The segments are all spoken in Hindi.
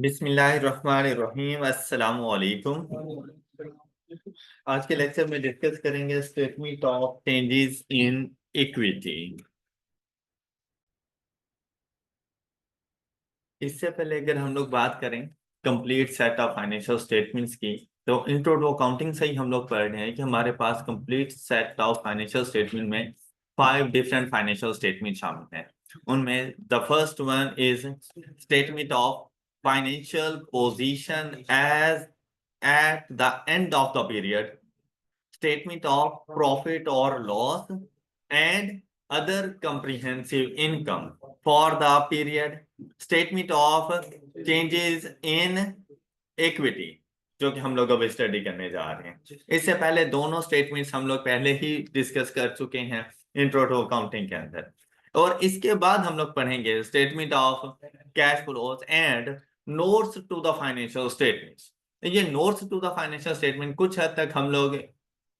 बिस्मिल्लाहिर्रहमानिर्रहीम अस्सलामु अलैकुम। आज के लेक्चर में डिस्कस करेंगे statement of changes in equity. इससे पहले अगर हम लोग बात करें complete set of financial statements की, तो इंट्रो टू अकाउंटिंग से ही हम लोग पढ़ रहे हैं कि हमारे पास complete set of financial statement में 5 डिफरेंट फाइनेंशियल स्टेटमेंट शामिल हैं। उनमें the first one is statement of financial position as at the end of the period, statement of profit or loss, and other comprehensive income for the period, statement of changes in equity, जो कि हम लोग अब स्टडी करने जा रहे हैं। इससे पहले दोनों स्टेटमेंट्स हम लोग पहले ही डिस्कस कर चुके हैं इंट्रो टू अकाउंटिंग के अंदर, और इसके बाद हम लोग पढ़ेंगे statement of cash flows and notes to the financial statements. ये notes to the financial statement कुछ हद तक हम लोग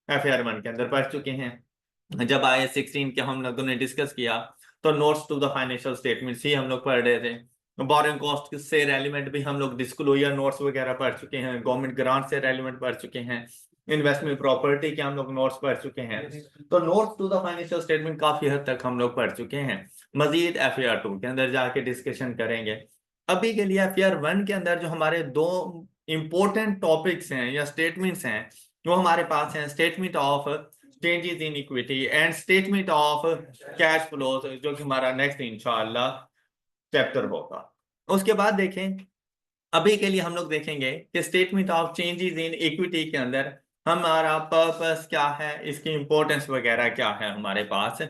FR1 के अंदर पढ़ चुके हैं। जब IAS 16 के हम लोगों ने डिस्कस किया तो notes to the financial statements ही हम लोग पढ़ रहे थे। बोरिंग कॉस्ट से रेलिवेंट भी हम लोग डिस्क्लोजर नोट्स वगैरह पढ़ चुके हैं, गवर्नमेंट ग्रांट से रेलिवेंट पढ़ चुके हैं, इन्वेस्टमेंट प्रॉपर्टी के हम लोग नोट्स पढ़ चुके हैं। तो notes to the financial statement काफी हद तक हम लोग पढ़ चुके हैं। मजीद FR2 के अंदर जाके डिस्कशन करेंगे। अभी के लिए FR1 के अंदर जो हमारे दो इंपॉर्टेंट टॉपिक्स हैं या स्टेटमेंट्स हैं वो हमारे पास हैं statement of changes in equity and statement of cash flows, जो कि हमारा नेक्स्ट इंशाल्लाह चैप्टर होगा। उसके बाद देखें, अभी के लिए हम लोग देखेंगे कि statement of changes in equity के अंदर हमारा पर्पस क्या है, इसकी इंपॉर्टेंस वगैरह क्या है हमारे पास।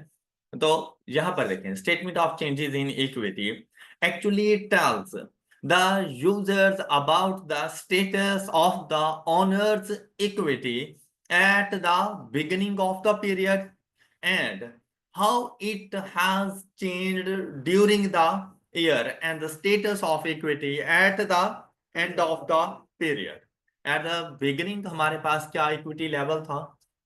तो यहां पर देखें, statement of changes in equity actually tells the users about the status of the owner's equity at the beginning of the period and how it has changed during the year and the status of equity at the end of the period. At the beginning हमारे पास क्या इक्विटी लेवल था,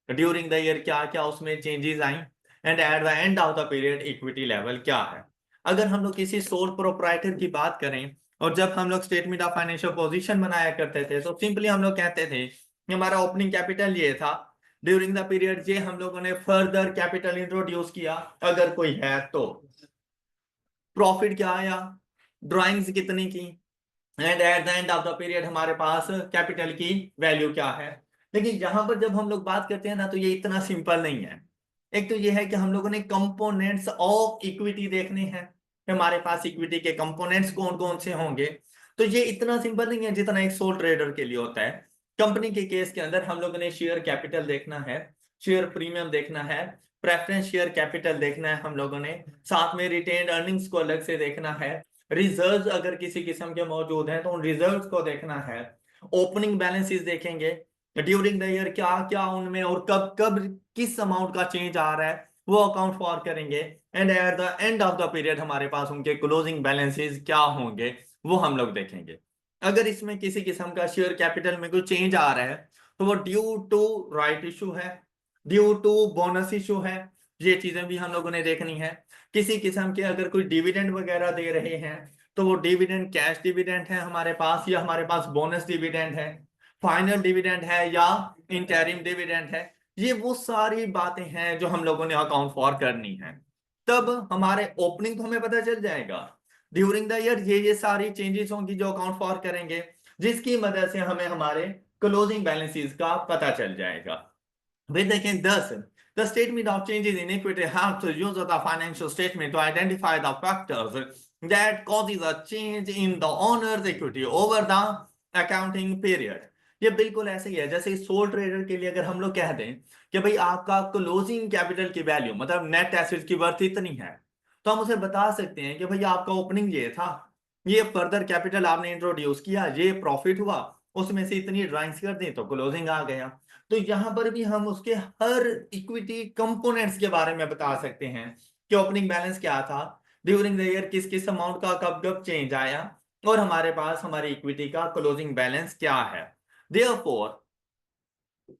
ड्यूरिंग द ईयर क्या क्या उसमें changes I, and at the end of the period equity level क्या है। अगर हम लोग किसी सोल प्रोप्राइटर की बात करें और जब हम लोग स्टेटमेंट ऑफ फाइनेंशियल पोजीशन बनाया करते थे तो सिंपली हम लोग कहते थे कि हमारा ओपनिंग कैपिटल ये था, ड्यूरिंग द पीरियड ये हम लोगों ने फर्दर कैपिटल इंट्रोड्यूस किया अगर कोई है तो, प्रॉफिट क्या आया, ड्राइंग्स कितनी की, and at the end of the period हमारे पास कैपिटल की वैल्यू क्या है। लेकिन यहां पर जब हम लोग बात करते हैं ना तो ये इतना सिंपल नहीं है। एक तो ये है कि हम लोगों ने कंपोनेंट्स ऑफ इक्विटी देखने हैं, हमारे पास इक्विटी के कंपोनेंट्स कौन कौन से होंगे। तो ये इतना सिंपल नहीं है जितना एक सोल ट्रेडर के लिए होता है। कंपनी के केस के अंदर हम लोगों ने शेयर कैपिटल देखना है, शेयर प्रीमियम देखना है, प्रेफरेंस शेयर कैपिटल देखना है हम लोगों ने, साथ में रिटेन्ड अर्निंग्स को अलग से देखना है, रिजर्व अगर किसी किस्म के मौजूद हैं तो उन रिजर्व को देखना है, ओपनिंग बैलेंसेस देखेंगे, ड्यूरिंग द ईयर क्या क्या उनमें और कब कब किस अमाउंट का चेंज आ रहा है वो अकाउंट फॉर करेंगे, and at the end of the period हमारे पास उनके क्लोजिंग बैलेंसेस क्या होंगे वो हम लोग देखेंगे। अगर इसमें किसी किस्म का शेयर कैपिटल में कोई चेंज आ रहा है तो वो ड्यू टू राइट इशू है, ड्यू टू बोनस इशू है, ये चीजें भी हम लोगों ने देखनी है। किसी किस्म के अगर कोई डिविडेंड वगैरह दे रहे हैं तो वो डिविडेंड कैश डिविडेंड है हमारे पास या हमारे पास बोनस डिविडेंड है, फाइनल डिविडेंड है या इंटरिम डिविडेंड है। ये वो सारी बातें हैं जो हम लोगों ने अकाउंट फॉर करनी है। तब हमारे ओपनिंग तो हमें पता चल जाएगा, ड्यूरिंग द ईयर ये सारी चेंजेस होंगी जो अकाउंट फॉर करेंगे, जिसकी मदद से हमें हमारे क्लोजिंग बैलेंसेस का पता चल जाएगा। वे देखें 10, the statement of changes in equity helps the use of the financial statement to identify the factors that causes a change in the owner's equity over the accounting period। ये बिल्कुल ऐसे ही है जैसे सोल ट्रेडर के लिए अगर हम लोग कह दें कि भाई आपका क्लोजिंग कैपिटल की वैल्यू मतलब नेट एसेट की वर्थ इतनी है, तो हम उसे बता सकते हैं कि भाई आपका ओपनिंग ये था, ये फर्दर कैपिटल आपने इंट्रोड्यूस किया, ये प्रॉफिट हुआ, उसमें से इतनी ड्राइंग्स कर दी तो क्लोजिंग आ गया। तो यहां पर भी हम उसके हर इक्विटी कंपोनेंट्स के बारे में बता सकते हैं कि ओपनिंग बैलेंस क्या था, ड्यूरिंग द ईयर किस किस अमाउंट का कब कब चेंज आया, और हमारे पास हमारी इक्विटी का क्लोजिंग बैलेंस क्या है। Therefore,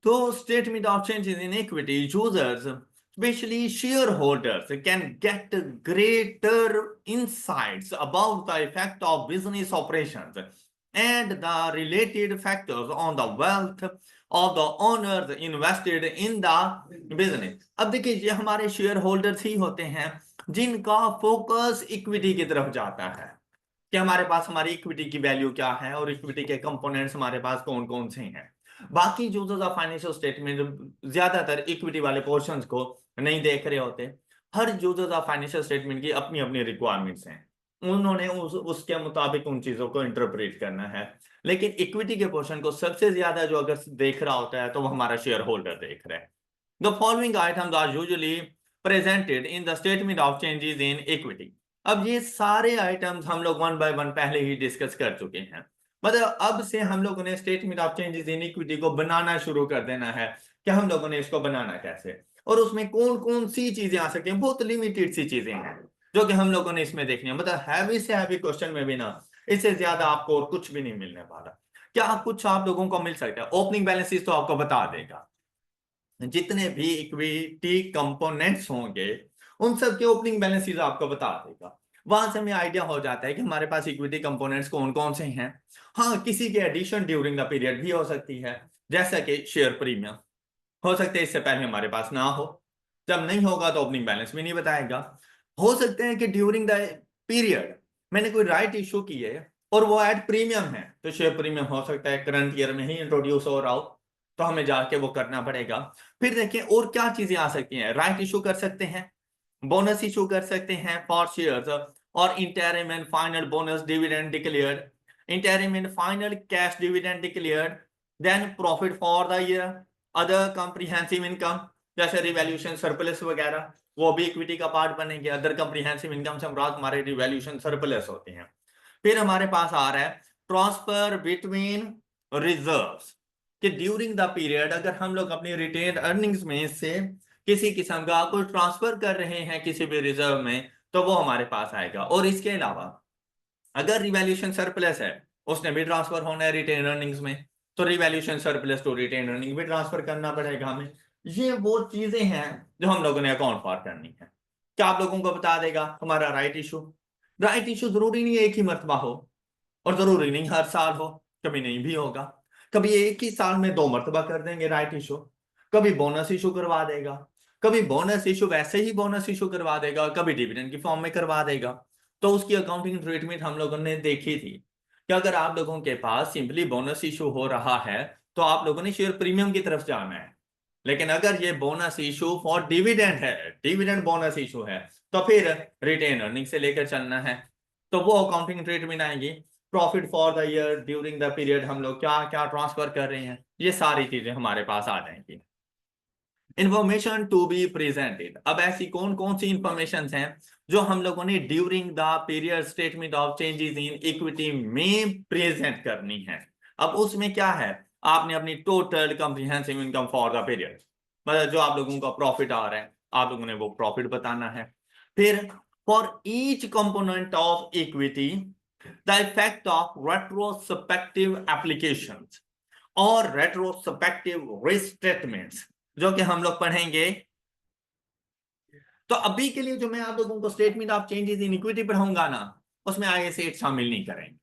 through statement of changes in equity, users, especially shareholders, can get greater insights about the effect of business operations and the related factors on the wealth of the owners invested in the business। अब देखिए ये हमारे शेयर होल्डर्स ही होते हैं जिनका फोकस इक्विटी की तरफ जाता है कि हमारे पास हमारी इक्विटी की वैल्यू क्या है और इक्विटी के कंपोनेंट्स हमारे पास कौन कौन से हैं। बाकी यूजर्स ऑफ फाइनेंशियल स्टेटमेंट ज्यादातर इक्विटी वाले पोर्शंस को नहीं देख रहे होते। हर यूजर्स ऑफ फाइनेंशियल स्टेटमेंट की अपनी अपनी रिक्वायरमेंट्स हैं, उन्होंने उसके मुताबिक उन चीजों को इंटरप्रेट करना है। लेकिन इक्विटी के पोर्शन को सबसे ज्यादा जो अगर देख रहा होता है तो वो हमारा शेयर होल्डर देख रहा है। The following items are usually presented in the statement of changes in equity. अब ये सारे आइटम्स हम लोग वन बाय वन पहले ही डिस्कस कर चुके हैं, मतलब अब से हम लोगों ने statement of changes in equity को बनाना शुरू कर देना है कि हम लोगों ने इसको बनाना कैसे और उसमें कौन कौन सी चीजें आ सकती हैं। बहुत लिमिटेड सी चीजें हैं जो कि हम लोगों ने इसमें देखनी है, मतलब हैवी से हैवी क्वेश्चन में भी ना इससे ज्यादा आपको और कुछ भी नहीं मिलने वाला। क्या कुछ आप लोगों को मिल सकता है? ओपनिंग बैलेंस शीट तो आपको बता देगा, जितने भी इक्विटी कंपोनेंट्स होंगे उन सब के ओपनिंग बैलेंस शीट आपको बता देगा। वहां से हमें आइडिया हो जाता है कि हमारे पास इक्विटी कंपोनेंट्स कौन कौन से हैं। हाँ, किसी की एडिशन ड्यूरिंग द पीरियड भी हो सकती है, जैसा कि शेयर प्रीमियम हो सकते हैं इससे पहले हमारे पास ना हो, जब नहीं होगा तो ओपनिंग बैलेंस भी नहीं बताएगा। हो सकते हैं कि ड्यूरिंग द पीरियड मैंने कोई राइट इशू की है और वो एट प्रीमियम है, तो शेयर प्रीमियम हो सकता है करंट ईयर में ही इंट्रोड्यूस हो रहा हो, तो हमें जाके वो करना पड़ेगा। फिर देखिए और क्या चीजें आ सकती हैं। राइट इशू कर सकते हैं, बोनस इशू कर सकते हैं फॉर शेयर्स और interim and final bonus dividend declared, interim and final cash dividend declared, then profit for the year, other comprehensive income जैसे रिवैल्यूएशन सरप्लस वगैरह, वो भी इक्विटी का पार्ट बनेंगे। अदर कॉम्प्रिहेंसिव इनकम से मुराद हमारे रिवैल्यूएशन सरप्लस होते हैं। फिर हमारे पास आ रहा है ट्रांसफर बिटवीन रिजर्व्स कि ड्यूरिंग द पीरियड अगर हम लोग अपनी रिटेन अर्निंग्स में से किसी किस्म का कोई ट्रांसफर कर रहे हैं किसी भी रिजर्व में तो वो हमारे पास आएगा। और इसके अलावा अगर रिवैल्यूएशन सरप्लस है उसने भी ट्रांसफर होना है रिटेन अर्निंग्स में, तो revaluation surplus to retain earning भी ट्रांसफर करना पड़ेगा हमें। ये वो चीजें हैं जो हम लोगों ने अकाउंट फॉर करनी है। क्या आप लोगों को बता देगा हमारा राइट इशू? राइट इशू जरूरी नहीं है एक ही मरतबा हो और जरूरी नहीं हर साल हो, कभी नहीं भी होगा। कभी एक ही साल में 2 मरतबा कर देंगे राइट इशू, कभी बोनस इशू करवा देगा, कभी बोनस इशू वैसे ही बोनस इशू करवा देगा, कभी डिविडेंड की फॉर्म में करवा देगा। तो उसकी अकाउंटिंग ट्रीटमेंट हम लोगों ने देखी थी कि अगर आप लोगों के पास सिंपली बोनस इशू हो रहा है तो आप लोगों ने शेयर प्रीमियम की तरफ जाना है। लेकिन अगर ये बोनस इशू फॉर डिविडेंड है, डिविडेंड बोनस इशू है, तो फिर रिटेन अर्निंग से लेकर चलना है। तो वो अकाउंटिंग ट्रीटमेंट आएगी। Profit for the year during the period हम लोग क्या क्या ट्रांसफर कर रहे हैं, ये सारी चीजें हमारे पास आ जाएंगी। इंफॉर्मेशन टू बी प्रेजेंटेड, अब ऐसी कौन कौन सी इंफॉर्मेशन हैं जो हम लोगों ने during the period statement of changes in equity में प्रेजेंट करनी है। अब उसमें क्या है, आपने अपनी total comprehensive income for the period, मतलब जो आप लोगों का प्रॉफिट आ रहा है आप लोगों ने वो प्रॉफिट बताना है। फिर for each component of equity the effect of retrospective applications और रेट्रोस्पेक्टिव रिस्टेटमेंट्स जो कि हम लोग पढ़ेंगे। तो अभी के लिए जो मैं आप लोगों को statement of changes in equity पढ़ाऊंगा ना, उसमें IAS 8 शामिल नहीं करेंगे।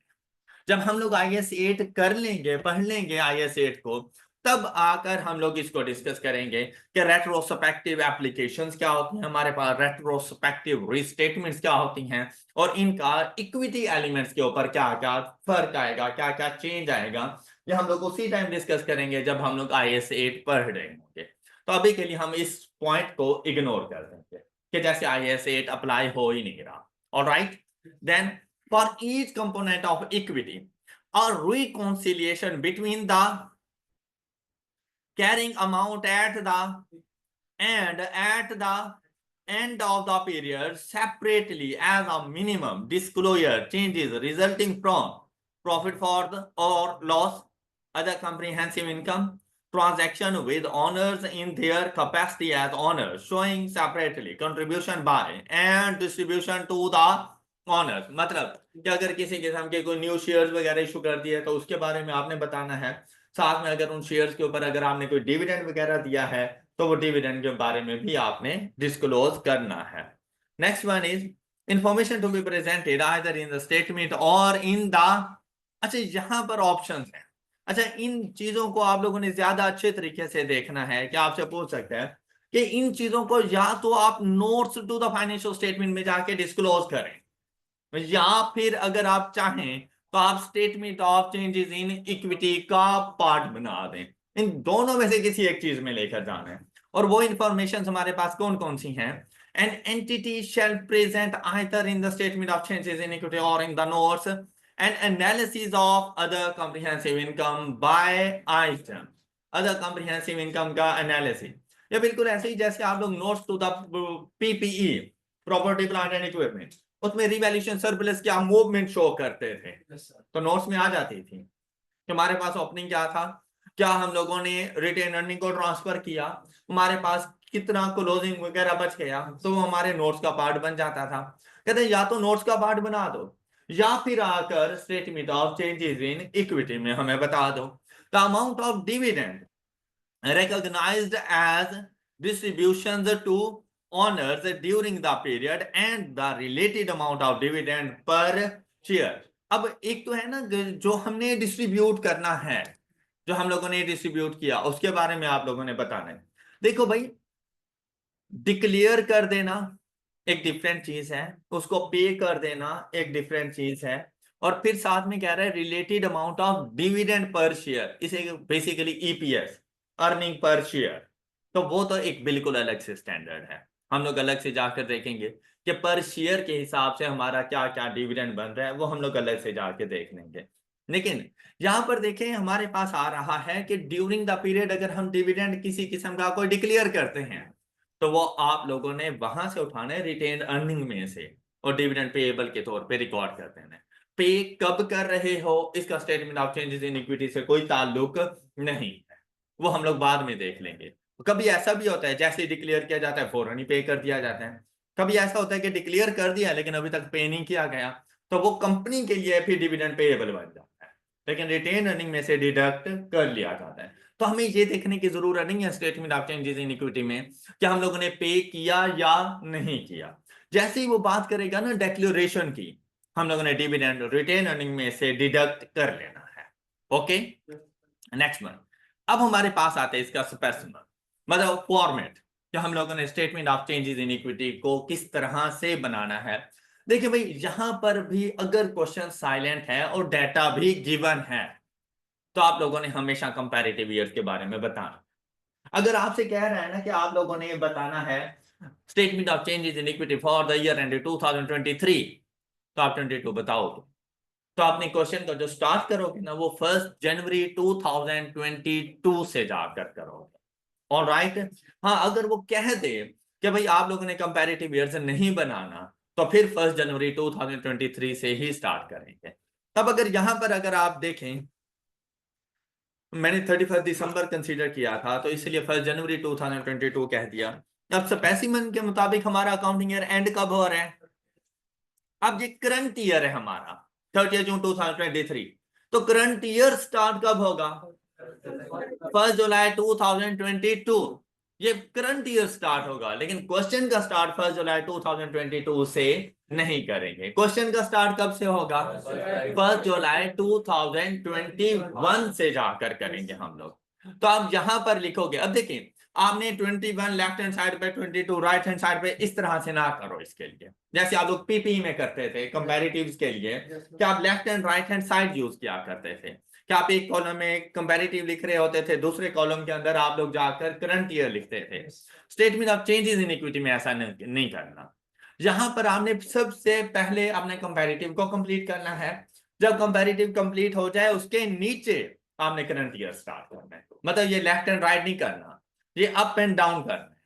जब हम लोग IAS 8 कर लेंगे, पढ़ लेंगे IAS 8 को, तब आकर हम लोग इसको डिस्कस करेंगे कि रेट्रोस्पेक्टिव एप्लीकेशंस क्या होती हैं हमारे पास, रेट्रोस्पेक्टिव रिस्टेटमेंट्स क्या होती हैं और इनका इक्विटी एलिमेंट्स के ऊपर क्या क्या फर्क आएगा, क्या क्या चेंज आएगा। ये हम लोग उसी टाइम डिस्कस करेंगे जब हम लोग IAS 8 पढ़ रहे होंगे। तो अभी के लिए हम इस पॉइंट को इग्नोर कर देंगे कि जैसे IAS 8 अप्लाई हो ही नहीं रहा। Alright, then for each component of equity, a reconciliation between the carrying amount at the end of the period separately as a minimum disclosure changes resulting from profit for the or loss, other comprehensive income, transaction with owners in their capacity as owners showing separately contribution by and distribution to the owners। मतलब कि अगर किसी किस्म के कोई न्यू शेयर्स वगैरह इशू कर दिए तो उसके बारे में आपने बताना है। साथ में अगर उन शेयर्स के ऊपर अगर आपने कोई डिविडेंड वगैरह दिया है तो वो डिविडेंड के बारे में भी आपने डिस्क्लोज करना है। Next one is information to be presented either in the statement or in the अच्छा, यहाँ पर ऑप्शंस हैं। अच्छा, इन चीजों को आप लोगों ने ज्यादा अच्छे तरीके से देखना है कि आपसे पूछ सकते हैं कि इन चीजों को या तो आप notes to the financial statement में जाके डिस्क्लोज करें, या फिर अगर आप चाहें तो आप statement of changes in equity का पार्ट बना दें। इन दोनों में से किसी एक चीज में लेकर जाना है। और वो इंफॉर्मेशन हमारे पास कौन कौन सी हैं? An entity shall present either in the statement of changes in equity और in the notes an analysis of other comprehensive income by item. Other comprehensive income का एनालिसिस, ये बिल्कुल ऐसे ही जैसे आप लोग notes to the PPE, property plant and equipment, उसमें रिवैल्यूएशन सरप्लस क्या मूवमेंट शो करते थे, तो नोट्स में आ जाती थी कि हमारे पास ओपनिंग क्या था, क्या हम लोगों ने रिटेन अर्निंग को ट्रांसफर किया, हमारे पास कितना क्लोजिंग वगैरह बच गया, तो वो हमारे नोट्स का पार्ट बन जाता था। कहते हैं या तो नोट्स का पार्ट बना दो, या फिर आकर statement of changes in equity में हमें बता दो the amount of dividend recognized as distributions to owners during the period and the related amount of dividend per share। अब एक तो है ना जो हमने डिस्ट्रीब्यूट करना है, जो हम लोगों ने डिस्ट्रीब्यूट किया उसके बारे में आप लोगों ने बताना है। देखो भाई, डिक्लेयर कर देना एक डिफरेंट चीज है, उसको पे कर देना एक डिफरेंट चीज है, और फिर साथ में कह रहा है related amount of dividend per share, इसे basically EPS, earning per share. तो वो तो एक बिल्कुल अलग से स्टैंडर्ड है, हम लोग अलग से जाकर देखेंगे कि पर शेयर के हिसाब से हमारा क्या क्या डिविडेंड बन रहा है, वो हम लोग अलग से जाके देख लेंगे। लेकिन यहां पर देखें हमारे पास आ रहा है कि ड्यूरिंग द पीरियड अगर हम डिविडेंड किसी किस्म का कोई डिक्लेयर करते हैं, तो वो आप लोगों ने वहां से उठाना है रिटेन अर्निंग में से, और डिविडेंड पेएबल के तौर पे रिकॉर्ड कर देना है। पे कब कर रहे हो इसका statement of changes in equity से कोई ताल्लुक नहीं है, वो हम लोग बाद में देख लेंगे। कभी ऐसा भी होता है जैसे डिक्लेयर किया जाता है फौरन ही पे कर दिया जाता है, कभी ऐसा होता है कि डिक्लेयर कर दिया लेकिन अभी तक पे नहीं किया गया, तो वो कंपनी के लिए फिर डिविडेंड पेएबल बन जाता है, लेकिन रिटेन अर्निंग में से डिडक्ट कर लिया जाता है। तो हमें ये देखने की जरूरत नहीं है statement of changes in equity में कि हम लोगों ने पे किया या नहीं किया। जैसे ही वो बात करेगा ना डिक्लेरेशन की, हम लोगों ने डिविडेंड रिटेन अर्निंग में से डिडक्ट कर लेना है। Okay, next one. अब हमारे पास आता है इसका स्पेसिफिक मतलब फॉर्मेट, कि हम लोगों ने statement of changes in equity को किस तरह से बनाना है। देखिए भाई, यहां पर भी अगर क्वेश्चन साइलेंट है और डाटा भी गिवन है, तो आप लोगों ने हमेशा कंपैरेटिव ईयर्स के बारे में बताना। अगर आपसे कह रहा है ना कि आप लोगों ने बताना है statement of changes in equity for the year and 2023, तो आप 22 बताओ। तो आपने क्वेश्चन का जो स्टार्ट करोगे ना वो 1 जनवरी 2022 से जाकर करोगे। All right. हाँ, अगर वो कह दे कि भाई आप लोगों ने कंपैरेटिव ईयर से नहीं बनाना, तो फिर 1 जनवरी 2023 से ही स्टार्ट करेंगे। तब अगर यहां पर अगर आप देखें, मैंने 31 दिसंबर कंसीडर किया था तो इसलिए 1 जनवरी 2022 कह दिया। अब स्पेसिमन के मुताबिक हमारा अकाउंटिंग ईयर एंड कब हो रहा है? अब ये करंट ईयर है हमारा 30 जून 2023, तो करंट ईयर स्टार्ट कब होगा? 1 जुलाई 2022। ये करंट ईयर स्टार्ट होगा, लेकिन क्वेश्चन का स्टार्ट 1 जुलाई 2022 से नहीं करेंगे। क्वेश्चन का स्टार्ट कब से होगा? 1 जुलाई 2021 से जाकर करेंगे हम लोग। तो आप यहां पर लिखोगे, अब देखिए आपने 21 लेफ्ट हैंड साइड पे, 22 राइट हैंड साइड पे, इस तरह से ना करो। इसके लिए जैसे आप लोग पीपी में करते थे कंपैरेटिव्स के लिए, क्या आप left and right hand side use किया करते थे? क्या आप एक कॉलम में कंपैरेटिव लिख रहे होते थे, दूसरे कॉलम के अंदर आप लोग जाकर करंट ईयर लिखते थे? Statement of changes in equity में ऐसा नहीं करना। यहां पर आपने सबसे पहले अपने कंपैरेटिव को कंप्लीट करना है। जब कंपैरेटिव कंप्लीट हो जाए उसके नीचे आपने करंट ईयर स्टार्ट करना है। मतलब ये लेफ्ट एंड राइट नहीं करना, ये अप एंड डाउन करना है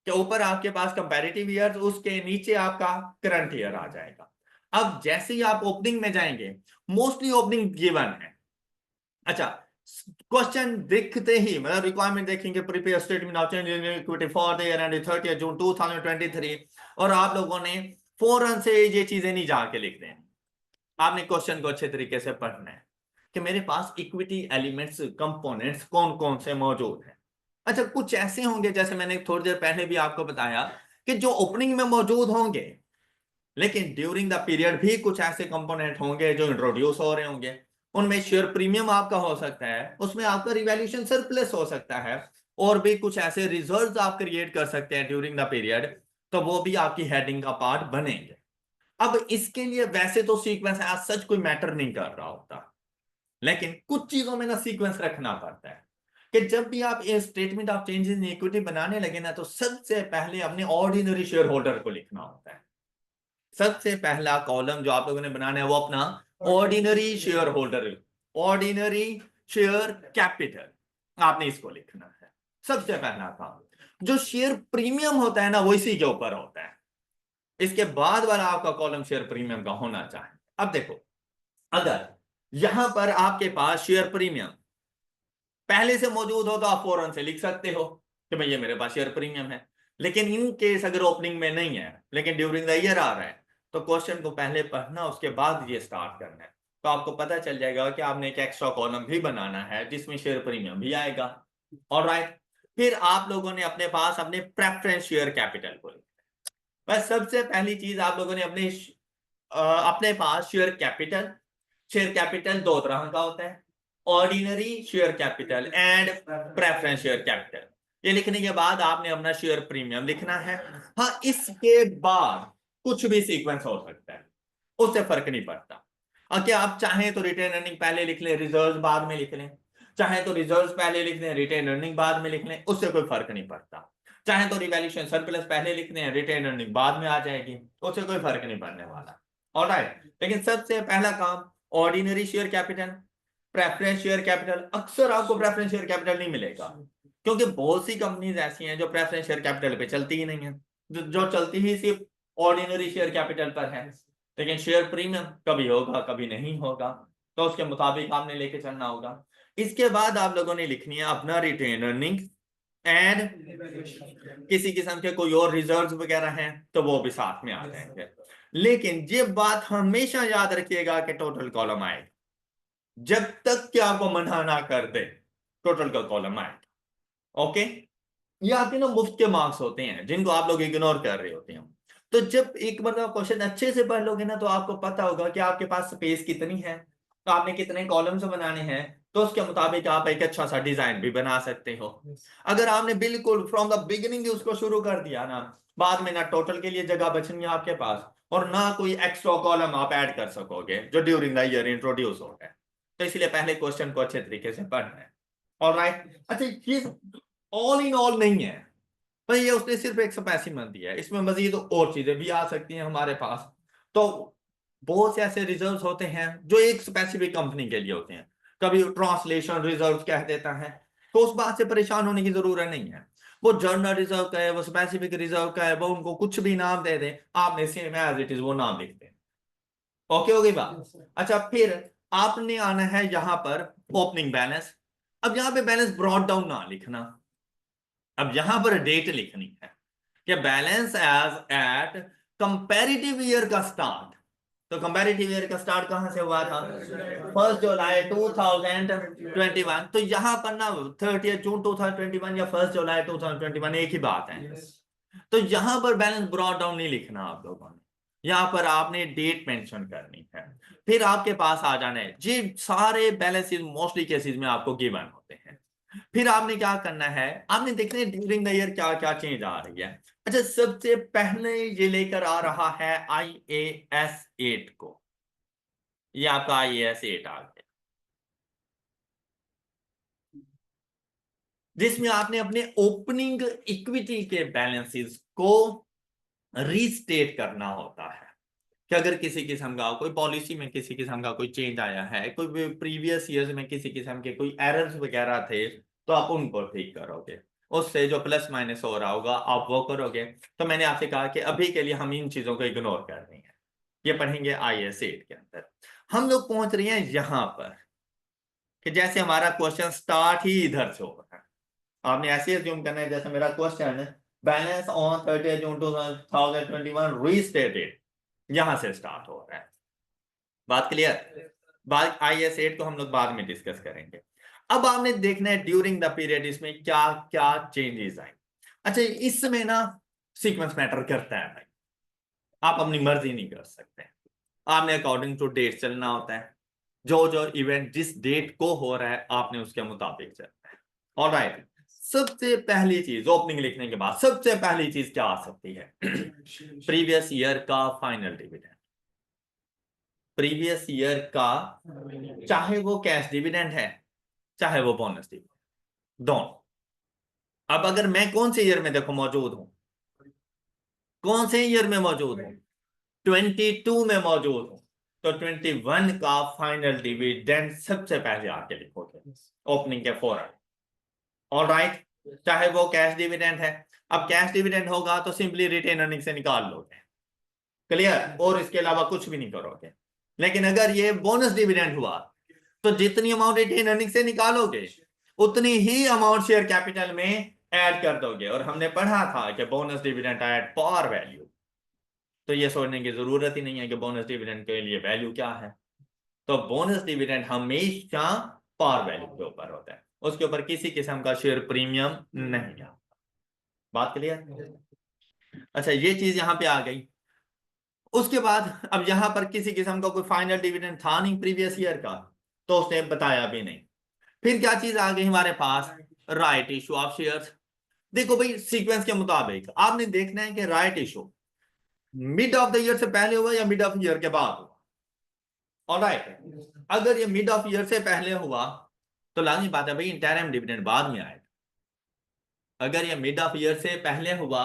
कि ऊपर आपके पास कंपैरेटिव ईयर, उसके नीचे आपका करंट ईयर आ जाएगा। अब जैसे ही आप ओपनिंग में जाएंगे, मोस्टली ओपनिंग गिवन है। अच्छा, क्वेश्चन दिखते ही मतलब रिक्वायरमेंट देखेंगे prepare statement of change in equity for the year and 30 जून 2023, और आप लोगों ने फौरन से ये चीजें नहीं जाके लिख दें। आपने क्वेश्चन को अच्छे तरीके से पढ़ना है कि मेरे पास इक्विटी एलिमेंट्स कंपोनेंट्स कौन कौन से मौजूद हैं। अच्छा, कुछ ऐसे होंगे जैसे मैंने थोड़ी देर पहले भी आपको बताया कि जो ओपनिंग में मौजूद होंगे, लेकिन ड्यूरिंग द पीरियड भी कुछ ऐसे कंपोनेंट होंगे जो इंट्रोड्यूस हो रहे होंगे। उनमें शेयर प्रीमियम आपका हो सकता है, उसमें आपका रिवैल्यूएशन सरप्लस हो सकता है, और भी कुछ ऐसे रिजर्व्स आप क्रिएट कर सकते हैं ड्यूरिंग द पीरियड, तो वो भी आपकी हेडिंग का पार्ट बनेंगे। अब इसके लिए वैसे तो सीक्वेंस एज सच कोई मैटर नहीं कर रहा होता, लेकिन कुछ चीजों में ना सीक्वेंस रखना पड़ता है कि जब भी आप ये statement of changes in equity बनाने लगे ना, तो सबसे पहले अपने ऑर्डिनरी शेयर होल्डर को लिखना होता है। सबसे पहला कॉलम जो आप लोगों ने बनाना है वो अपना ordinary share holder, ordinary share capital, आपने इसको लिखना है सबसे पहला काम। जो शेयर प्रीमियम होता है ना वो इसी के ऊपर होता है, इसके बाद वाला आपका कॉलम शेयर प्रीमियम का होना चाहिए। अब देखो, अगर यहां पर आपके पास शेयर प्रीमियम पहले से मौजूद हो तो आप फौरन से लिख सकते हो कि भाई ये मेरे पास शेयर प्रीमियम है, लेकिन इन केस अगर ओपनिंग में नहीं है लेकिन ड्यूरिंग द ईयर आ रहा है, तो क्वेश्चन को पहले पढ़ना उसके बाद ये स्टार्ट करना है, तो आपको पता चल जाएगा कि आपने एक एक्स्ट्रा कॉलम भी बनाना है जिसमें शेयर प्रीमियम भी आएगा। ऑलराइट, फिर आप लोगों ने अपने पास अपने प्रेफरेंस शेयर कैपिटल को लिखना है। बस सबसे पहली चीज आप लोगों ने अपने पास शेयर कैपिटल दो तरह का होता है, ordinary share capital and preference share capital. ये लिखने के बाद आपने अपना शेयर प्रीमियम लिखना है। हाँ, इसके बाद कुछ भी सीक्वेंस हो सकता है, उससे फर्क नहीं पड़ता। क्या आप चाहें तो रिटेन अर्निंग पहले लिख लें, रिजर्व बाद में लिख लें, चाहे तो रिजर्व पहले लिख लें, रिटेन अर्निंग बाद में लिख लें, उससे कोई फर्क नहीं पड़ता। चाहे तो रिवैल्यूएशन सरप्लस पहले लिख लें, रिटेन अर्निंग बाद में आ जाएगी, उससे कोई फर्क नहीं पड़ने वाला। ऑलराइट, लेकिन सबसे पहला काम ordinary share capital, preference share capital. अक्सर आपको प्रेफरेंस शेयर कैपिटल नहीं मिलेगा, क्योंकि बहुत सी कंपनीज ऐसी हैं जो प्रेफरेंस शेयर कैपिटल पे चलती ही नहीं है, जो चलती ही सिर्फ ऑर्डिनरी शेयर कैपिटल पर है। लेकिन शेयर प्रीमियम कभी होगा कभी नहीं होगा, तो उसके मुताबिक आपने लेके चलना होगा। इसके बाद आप लोगों ने लिखनी है अपना रिटेन अर्निंग एंड किसी किस्म के कोई और रिजर्व वगैरह हैं तो वो भी साथ में आ जाएंगे। लेकिन ये बात हमेशा याद रखिएगा कि टोटल कॉलम आएगा, जब तक कि आपको मना ना कर दे टोटल का कॉलम आएगा। ओके, ये आपके ना मुफ्त के मार्क्स होते हैं जिनको आप लोग इग्नोर कर रहे होते हैं। तो जब एक बार आप क्वेश्चन अच्छे से पढ़ लोगे ना, तो आपको पता होगा कि आपके पास स्पेस कितनी है, तो आपने कितने कॉलम्स बनाने हैं, तो उसके मुताबिक आप एक अच्छा सा डिजाइन भी बना सकते हो। अगर आपने बिल्कुल फ्रॉम द बिगिनिंग उसको शुरू कर दिया ना, बाद में ना टोटल के लिए जगह बचनी है आपके पास, और ना कोई एक्स्ट्रा कॉलम आप ऐड कर सकोगे जो ड्यूरिंग द ईयर इंट्रोड्यूस हो गए। तो इसलिए पहले क्वेश्चन को अच्छे तरीके से पढ़ना है। ऑलराइट, अच्छा ये ऑल इन ऑल नहीं है, पर ये उसने सिर्फ एक स्पेसिमेन दिया है, इसमें मजीद और चीजें भी आ सकती हैं हमारे पास। तो बहुत से ऐसे रिजर्व्स होते हैं जो एक स्पेसिफिक कंपनी के लिए होते हैं, कभी ट्रांसलेशन रिजर्व कह देता है, तो उस बात से परेशान होने की जरूरत नहीं है। वो जर्नल रिजर्व का है, वो स्पेसिफिक रिजर्व का है, वो उनको कुछ भी नाम दे दें, आपने सेम एज इट इज वो नाम लिख दें। ओके हो गई बात। अच्छा, फिर आपने आना है यहां पर ओपनिंग बैलेंस। अब यहां पे बैलेंस ब्रॉड डाउन ना लिखना, अब यहां पर डेट लिखनी है कि balance as at comparative year का स्टार्ट। तो कंपैरेटिव ईयर का स्टार्ट कहां से हुआ था? 1 जुलाई 2021। तो यहां पर ना 30 जून 2021 या 1 जुलाई 2021 एक ही बात है। तो यहां पर बैलेंस ब्रॉड डाउन नहीं लिखना आप लोगों ने, यहां पर आपने डेट मेंशन करनी है। फिर आपके पास आ जाना है, ये सारे बैलेंसेस मोस्टली केसेस में आपको गिवन होते हैं। फिर आपने क्या करना है, आपने देखना है ड्यूरिंग द ईयर क्या क्या चेंज आ रही है। अच्छा, सबसे पहले ये लेकर आ रहा है IAS 8 को, ये आपका IAS 8 आ गया, जिसमें आपने अपने ओपनिंग इक्विटी के बैलेंसेस को रीस्टेट करना होता है कि अगर किसी किस्म का कोई पॉलिसी में किसी किस्म का कोई चेंज आया है, कोई प्रीवियस ईयर्स में किसी किस्म के कोई एरर्स वगैरह थे, तो आप उनको ठीक करोगे, उससे जो प्लस माइनस हो रहा होगा आप वो करोगे। तो मैंने आपसे कहा कि अभी के लिए हम इन चीजों को इग्नोर कर रहे हैं, ये पढ़ेंगे IAS 8 के अंदर। हम लोग पहुंच रहे हैं यहां पर कि जैसे हमारा क्वेश्चन स्टार्ट ही इधर से हो रहा है, आपने ऐसे अज्यूम करना है जैसे मेरा क्वेश्चन है बैलेंस ऑन 30 जून 2021 रीस्टेटेड, यहां से स्टार्ट हो रहा है। बात क्लियर? बात IAS 8 को हम लोग बाद में डिस्कस करेंगे। अब आपने देखना है ड्यूरिंग द पीरियड इसमें क्या क्या चेंजेस आए। अच्छा, इसमें ना सीक्वेंस मैटर करता है भाई, आप अपनी मर्जी नहीं कर सकते, आपने अकॉर्डिंग टू डेट चलना होता है। जो जो इवेंट जिस डेट को हो रहा है आपने उसके मुताबिक चलना है। ऑलराइट, सबसे पहली चीज ओपनिंग लिखने के बाद सबसे पहली चीज क्या आ सकती है? प्रीवियस ईयर का फाइनल डिविडेंड। प्रीवियस ईयर का, चाहे वो कैश डिविडेंड है चाहे वो बोनस डिविडेंड, दोनों। अब अगर मैं कौन से ईयर में देखो मौजूद हूं, कौन से ईयर में मौजूद हूं? 22 में मौजूद हूं, तो 21 का फाइनल डिविडेंड सबसे पहले आके लिखोगे ओपनिंग के फौरन। ऑल राइट, चाहे वो कैश डिविडेंड है। अब कैश डिविडेंड होगा तो सिंपली रिटेन अर्निंग से निकाल लोगे, क्लियर, और इसके अलावा कुछ भी नहीं करोगे। लेकिन अगर ये बोनस डिविडेंड हुआ तो जितनी अमाउंट रिटेन अर्निंग से निकालोगे उतनी ही अमाउंट शेयर कैपिटल में ऐड कर दोगे। और हमने पढ़ा था कि bonus dividend at par value, तो ये सोचने की जरूरत ही नहीं है कि बोनस डिविडेंड के लिए वैल्यू क्या है। तो बोनस डिविडेंड हमेशा पार वैल्यू के ऊपर होता है, उसके ऊपर किसी किस्म का शेयर प्रीमियम नहीं है। बात क्लियर? अच्छा, ये चीज यहां पे आ गई। उसके बाद अब यहां पर किसी किस्म का कोई फाइनल डिविडेंड था नहीं प्रीवियस ईयर का, तो उसने बताया भी नहीं। फिर क्या चीज आ गई हमारे पास? Right issue of shares. देखो भाई, सीक्वेंस के मुताबिक आपने देखना है कि right issue mid of the year से पहले हुआ या मिड ऑफ ईयर के बाद हुआ। ऑलराइट, अगर ये मिड ऑफ ईयर से पहले हुआ तो लाजमी बात है भाई इंटरिम डिविडेंड बाद में आएगा। अगर ये मिड ऑफ ईयर से पहले हुआ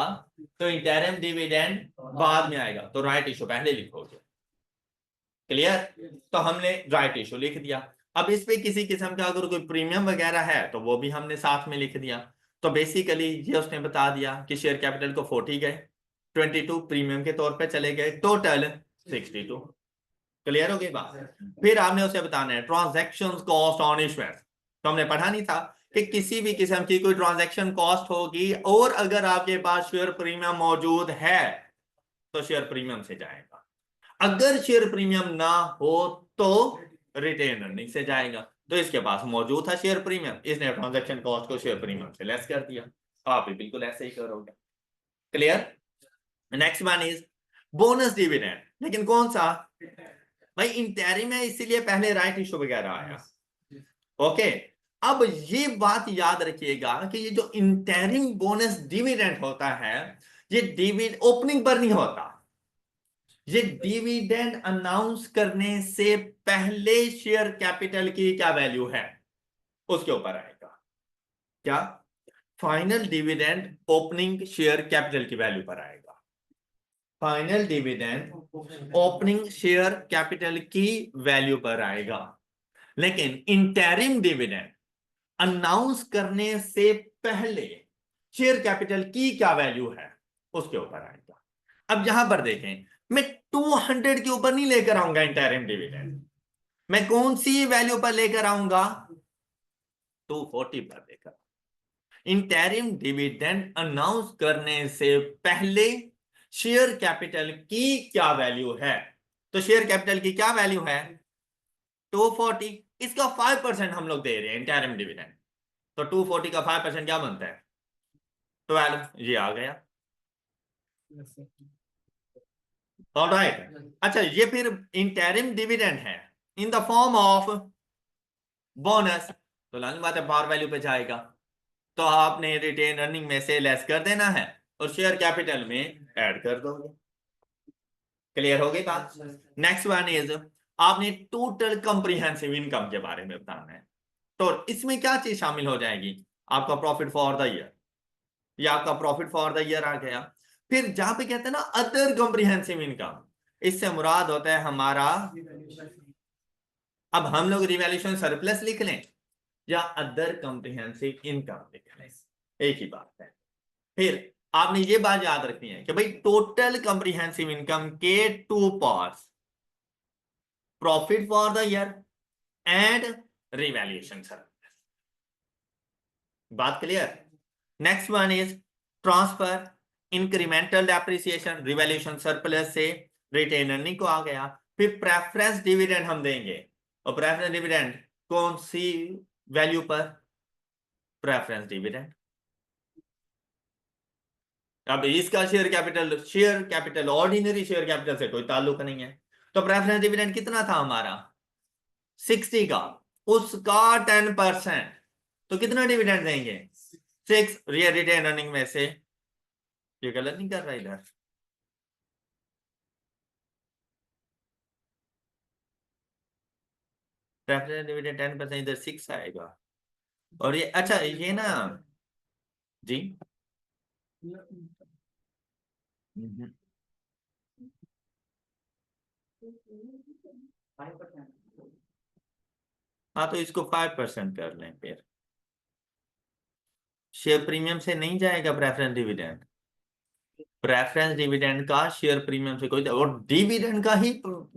तो इंटरिम डिविडेंड बाद में आएगा, तो राइट इशू पहले लिखोगे। क्लियर? तो हमने राइट इशू लिख दिया। अब इस पे किसी किस्म का अगर कोई प्रीमियम वगैरह है तो वो भी हमने साथ में लिख दिया। तो बेसिकली ये उसने बता दिया कि शेयर कैपिटल को 40 गए, 22 प्रीमियम के तौर पे चले गए, टोटल 62। क्लियर हो गई बात? फिर आपने उसे बताना है ट्रांजैक्शन कॉस्ट ऑन इश्यूएंस। तो हमने पढ़ा नहीं था कि किसी भी किस्म की कोई ट्रांजैक्शन कॉस्ट होगी और अगर आपके पास शेयर प्रीमियम मौजूद है तो शेयर प्रीमियम से जाएगा, अगर शेयर प्रीमियम ना हो तो रिटेन अर्निंग से जाएगा। तो इसके पास मौजूद था शेयर प्रीमियम, इसने ट्रांजैक्शन कॉस्ट को शेयर प्रीमियम से लेस कर दिया। आप भी बिल्कुल ऐसे ही करोगे। Clear? Next one is bonus dividend. लेकिन कौन सा भाई? इंटरिम है इसीलिए पहले राइट इशू वगैरह आया। ओके, अब ये बात याद रखिएगा कि ये जो इंटरिम बोनस डिविडेंड होता है ये डिविडेंड ओपनिंग पर नहीं होता, ये डिविडेंड अनाउंस करने से पहले शेयर कैपिटल की क्या वैल्यू है उसके ऊपर आएगा। क्या? Final dividend opening share capital की वैल्यू पर आएगा। Final dividend opening share capital की वैल्यू पर आएगा। लेकिन इंटरिम डिविडेंड अनाउंस करने से पहले शेयर कैपिटल की क्या वैल्यू है उसके ऊपर आएगा। अब यहां पर देखें, मैं 200 के ऊपर नहीं लेकर आऊंगा इंटरिम डिविडेंड, मैं कौन सी वैल्यू पर लेकर आऊंगा? 240 पर लेकर। इंटरिम डिविडेंड अनाउंस करने से पहले शेयर कैपिटल की क्या वैल्यू है? तो शेयर कैपिटल की क्या वैल्यू है? 240। इसका 5% हम लोग दे रहे हैं इंटरिम डिविडेंड, तो 240 का 5% क्या बनता है? 12। ये आ गया। ऑलराइट, अच्छा, ये फिर इंटरिम डिविडेंड है in the form of bonus, तो लानी बात है पावर वैल्यू पे जाएगा, तो आपने रिटेन अर्निंग में से लेस कर देना है और शेयर कैपिटल में ऐड कर दोगे। क्लियर हो गई बात? नेक्स्ट वन इज आपने टोटल कंप्रीहेंसिव इनकम के बारे में बताना है। तो इसमें क्या चीज शामिल हो जाएगी? आपका प्रॉफिट फॉर द ईयर, या आपका प्रॉफिट फॉर द ईयर आ गया। फिर जहां पे कहते हैं ना अदर कंप्रीहेंसिव इनकम, इससे मुराद होता है हमारा, अब हम लोग रिवैल्यूएशन सरप्लस लिख लें या अदर कंप्रीहेंसिव इनकम लिख लें, एक ही बात है। फिर आपने ये बात याद रखनी है कि भाई टोटल कंप्रीहेंसिव इनकम के 2 parts, profit for the year and revaluation surplus. बात clear? Next one is transfer, incremental depreciation revaluation surplus से रिटेन अर्निंग को आ गया। फिर प्रेफरेंस डिविडेंड हम देंगे, और प्रेफरेंस डिविडेंड कौन सी वैल्यू पर? Preference dividend. अब इसका share capital ordinary share capital से कोई ताल्लुक नहीं है, तो प्रेफरेंस डिविडेंड कितना था हमारा? 60 का, उसका 10%, तो कितना डिविडेंड देंगे? 6 रिटेन अर्निंग में से। ये गलत नहीं कर रहा इधर? प्रेफरेंस डिविडेंड 10%, इधर 6 आएगा। और ये अच्छा ये ना जी। हम्म। हाँ तो इसको 5% कर लें फिर। शेयर प्रीमियम से नहीं जाएगा प्रेफरेंस डिविडेंड। प्रेफरेंस डिविडेंड का शेयर प्रीमियम से कोई, और डिविडेंड का ही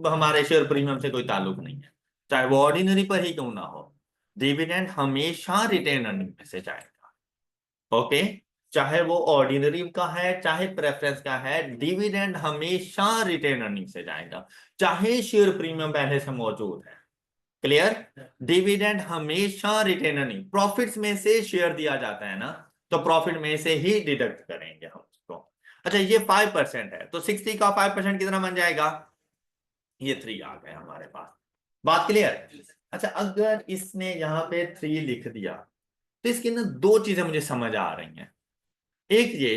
हमारे शेयर प्रीमियम से कोई ताल्लुक नहीं है, चाहे वो ऑर्डिनरी पर ही क्यों ना हो। डिविडेंड हमेशा रिटेन अर्निंग में से जाएगा। ओके, चाहे वो ऑर्डिनरी का है चाहे प्रेफरेंस का है, डिविडेंड हमेशा रिटेन अर्निंग से जाएगा, चाहे शेयर प्रीमियम पहले से मौजूद है। क्लियर? डिविडेंड हमेशा रिटेन अर्निंग, प्रॉफिट्स में से शेयर दिया जाता है ना, तो प्रॉफिट में से ही डिडक्ट करेंगे हम उसको। अच्छा ये 5% है, तो 60 का 5% कितना बन जाएगा? ये 3 आ गया हमारे पास। बात क्लियर? अच्छा अगर इसने यहाँ पे 3 लिख दिया, तो इसके ना दो चीजें मुझे समझ आ रही हैं। एक ये,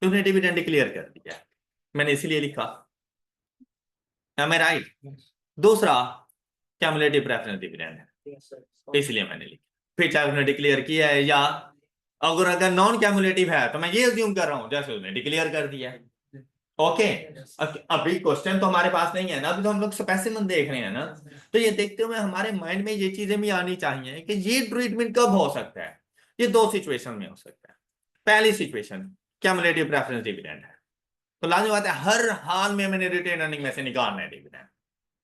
तुमने डिविडेंड डिक्लेयर कर दिया, मैंने इसीलिए लिखा, एम आई राइट? दूसरा, क्यूमुलेटिव प्रेफरेंस डिविडेंड है, इसलिए मैंने लिखा। फिर चाहे उसने डिक्लेयर किया है या, अगर नॉन क्यूमुलेटिव है तो मैं ये अज्यूम कर रहा हूं जैसे उसने डिक्लेयर कर दिया है। ओके, अभी क्वेश्चन तो हमारे पास नहीं है ना, अभी तो हम लोग स्पेसिमेन देख रहे हैं ना, तो ये देखते हुए हमारे माइंड में ये चीजें भी आनी चाहिए कि ये ट्रीटमेंट कब हो सकता है। ये दो सिचुएशन में हो सकता है। पहली सिचुएशन, क्यूमुलेटिव प्रेफरेंस डिविडेंड है, तो लाजमी बात है हर हाल में मैंने रिटेन अर्निंग में से निकालना है डिविडेंड।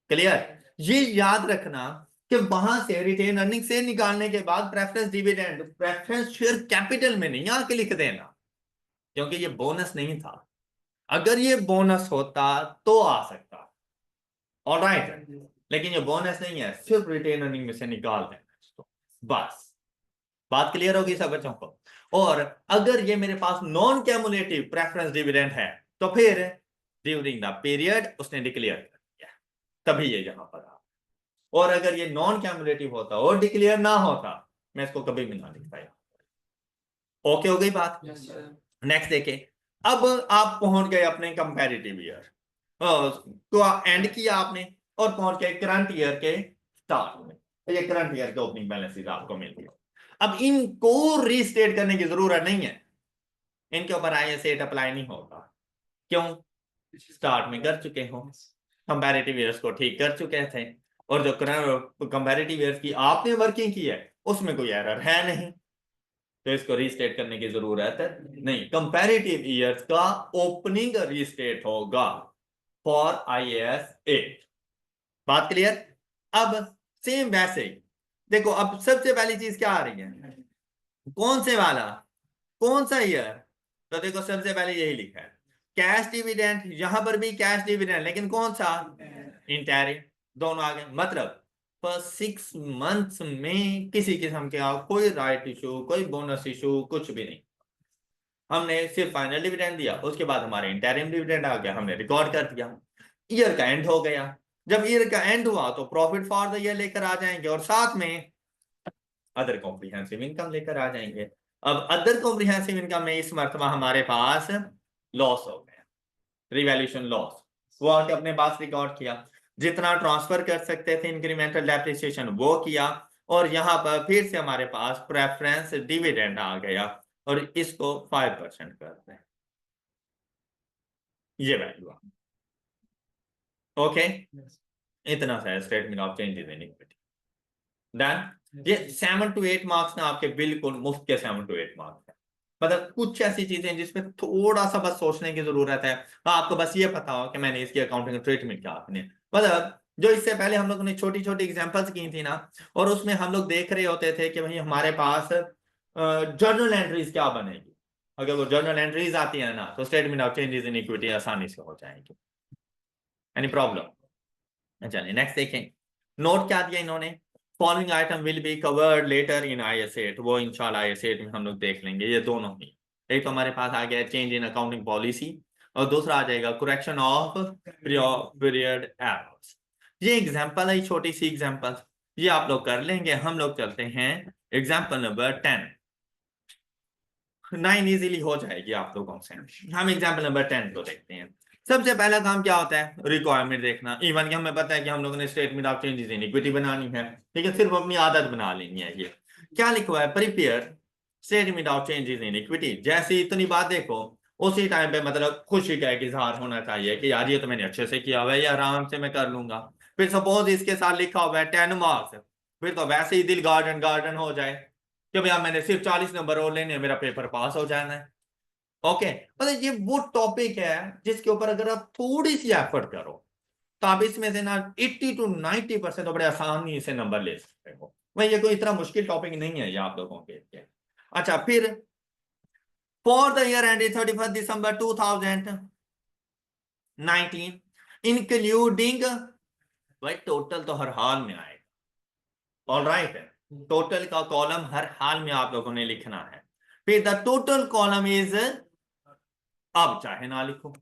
क्लियर? ये याद रखना कि वहां से रिटेन अर्निंग से निकालने के बाद preference dividend, preference share capital में नहीं आके लिख देना, क्योंकि ये बोनस नहीं था। अगर ये बोनस होता तो आ सकता, ऑलराइट, लेकिन ये बोनस नहीं है, सिर्फ रिटेन अर्निंग में से निकाल देना इसको, बस। बात क्लियर होगी सब बच्चों को? और अगर ये मेरे पास नॉन कैमुलेटिव प्रेफरेंस डिविडेंड है, तो फिर ड्यूरिंग द पीरियड उसने डिक्लेयर कर दिया, तभी ये यहां पर आ। और अगर ये नॉन कैमुलेटिव होता और डिक्लेयर ना होता, मैं इसको कभी भी ना लिखता। ओके हो गई बात? नेक्स्ट देखें। अब आप पहुंच गए अपने कंपैरेटिव ईयर, तो एंड किया आपने और पहुंच गए करंट ईयर के स्टार्ट में, तो ये करंट ईयर के ओपनिंग बैलेंसेस आपको मिल गए। अब इनको रीस्टेट करने की जरूरत नहीं है, इनके ऊपर IAS 8 अप्लाई नहीं होगा। क्यों? स्टार्ट में कर चुके हो, कंपैरेटिव ईयर्स को ठीक कर चुके थे, और जो करंट कंपैरेटिव ईयर्स की आपने वर्किंग की है उसमें कोई एरर है नहीं, तो इसको रीस्टेट करने की जरूरत नहीं। कंपैरेटिव ईयर्स का ओपनिंग रीस्टेट होगा फॉर IAS 8। बात क्लियर? अब सेम वैसे ही देखो, अब सबसे पहली चीज क्या आ रही है, कौन से वाला, कौन सा ईयर? तो देखो सबसे पहले यही लिखा है कैश डिविडेंड, यहां पर भी कैश डिविडेंड, लेकिन कौन सा? इंटरिम। दोनों आ गए, मतलब फर्स्ट 6 मंथ्स में किसी किस्म का कोई राइट इशू, कोई बोनस इशू, कुछ भी नहीं। हमने सिर्फ फाइनल डिविडेंड दिया, उसके बाद हमारे इंटरिम डिविडेंड आ गया, हमने रिकॉर्ड कर दिया, ईयर का एंड हो गया। जब ईयर का एंड हुआ तो प्रॉफिट फॉर द ईयर लेकर आ जाएंगे, और साथ में अदर कॉम्प्रिहेंसिव इनकम लेकर आ जाएंगे। अब अदर कॉम्प्रिहेंसिव इनकम में इस मर्तबा हमारे पास लॉस हो गया, रिवैल्यूएशन लॉस, वो आके अपने पास रिकॉर्ड किया, जितना ट्रांसफर कर सकते थे इंक्रीमेंटल डेप्रिसिएशन वो किया, और यहां पर फिर से हमारे पास प्रेफरेंस डिविडेंड आ गया, और इसको 5% करते हैं, ये वैल्यू। ओके, इतना सा statement of changes in equity done. ये 7 to 8 मार्क्स ना आपके बिल्कुल मुफ्त के 7 to 8 मार्क्स है। मतलब कुछ ऐसी चीजें जिसमें थोड़ा सा बस सोचने की जरूरत है। हाँ, आपको बस ये पता हो कि मैंने इसकी अकाउंटिंग ट्रीटमेंट क्या आपने, मतलब जो इससे पहले हम लोगों ने छोटी छोटी एग्जांपल्स की थी ना, और उसमें हम लोग देख रहे होते थे कि भाई हमारे पास जर्नल एंट्रीज क्या बनेगी। अगर वो जर्नल एंट्रीज आती है ना, तो statement of changes in equity आसानी से हो जाएगी। Any problem? चलिए नेक्स्ट देखें। नोट क्या दिया इन्होंने, following item will be covered later in IAS 8, वो इंशाल्लाह IAS 8 में हम लोग देख लेंगे ये दोनों ही। एक तो हमारे पास आ गया चेंज इन अकाउंटिंग पॉलिसी, और दूसरा आ जाएगा करेक्शन ऑफ पीरियड एरर्स। ये एग्जांपल है, छोटी सी एग्जांपल, ये आप लोग कर लेंगे। हम लोग चलते हैं एग्जाम्पल नंबर 10। 9 इजीली हो जाएगी आप लोगों से। हम एग्जाम्पल नंबर 10 को देखते हैं। सबसे पहला काम क्या होता है? रिक्वायरमेंट देखना। इवन कि हमें पता है कि हम लोगों ने statement of changes in equity बनानी है, ठीक है, सिर्फ अपनी आदत बना लेनी है। ये क्या लिखा हुआ है? Prepare statement of changes in equity. जैसे इतनी बात देखो, उसी टाइम पे मतलब खुशी का एक इजहार होना चाहिए कि यार ये तो मैंने अच्छे से किया हुआ है, ये आराम से मैं कर लूंगा। फिर सपोज इसके साथ लिखा हुआ है 10 मार्क्स, फिर तो वैसे ही दिल गार्डन गार्डन हो जाए कि भैया मैंने सिर्फ 40 नंबर और लेने, मेरा पेपर पास हो जाना है। ओके, मतलब ये वो टॉपिक है जिसके ऊपर अगर आप थोड़ी सी एफर्ट करो तो आप इसमें से ना 80 to 90% तो बड़े आसानी से नंबर ले सकते हो। भाई ये कोई इतना मुश्किल टॉपिक नहीं है ये आप लोगों के लिए। अच्छा, फिर for the year ended 31 December 2019 including, भाई टोटल तो हर हाल में आएगा। ऑल राइट, टोटल का कॉलम हर हाल में आप लोगों ने लिखना है। फिर द टोटल कॉलम इज, अब चाहे ना लिखो,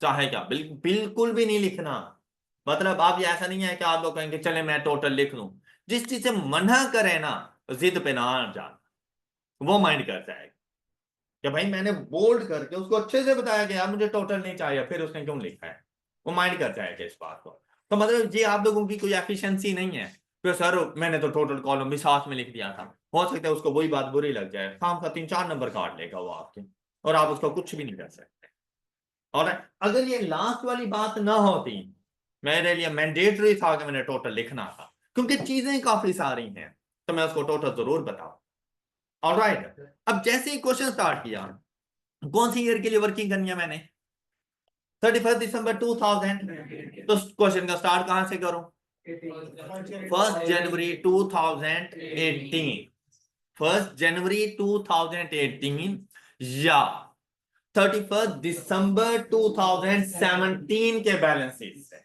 चाहे क्या, बिल्कुल भी नहीं लिखना। मतलब आप ये ऐसा नहीं है कि आप लोग कहेंगे चले मैं टोटल लिख लूं। जिस चीज से मना करे ना, जिद पे ना जाना, वो माइंड करता है कि भाई मैंने बोल्ड करके उसको अच्छे से बताया कि यार मुझे टोटल नहीं चाहिए, फिर उसने क्यों लिखा है, वो माइंड करता है कि इस बात को। तो मतलब ये आप लोगों की कोई एफिशिएंसी नहीं है कि सर मैंने तो टोटल कॉलम भी साथ में लिख दिया था। हो सकता है उसको वही बात बुरी लग जाए, काम का 3-4 नंबर काट लेगा वो आपके, और आप उसको कुछ भी नहीं कर सकते। और अगर ये लास्ट वाली बात ना होती, मेरे लिए मैंडेटरी था कि मैंने टोटल लिखना था, क्योंकि चीजें काफी सारी हैं, तो मैं उसको टोटल जरूर बताऊं। ऑलराइट, अब जैसे ही क्वेश्चन स्टार्ट किया, कौन सी ईयर के लिए वर्किंग करनी है मैंने? 31 दिसंबर 2000। तो क्वेश्चन का स्टार्ट कहां से करूं? 1 जनवरी 2018, 1 जनवरी 2018 या 31 दिसंबर 2017 के बैलेंसेस से।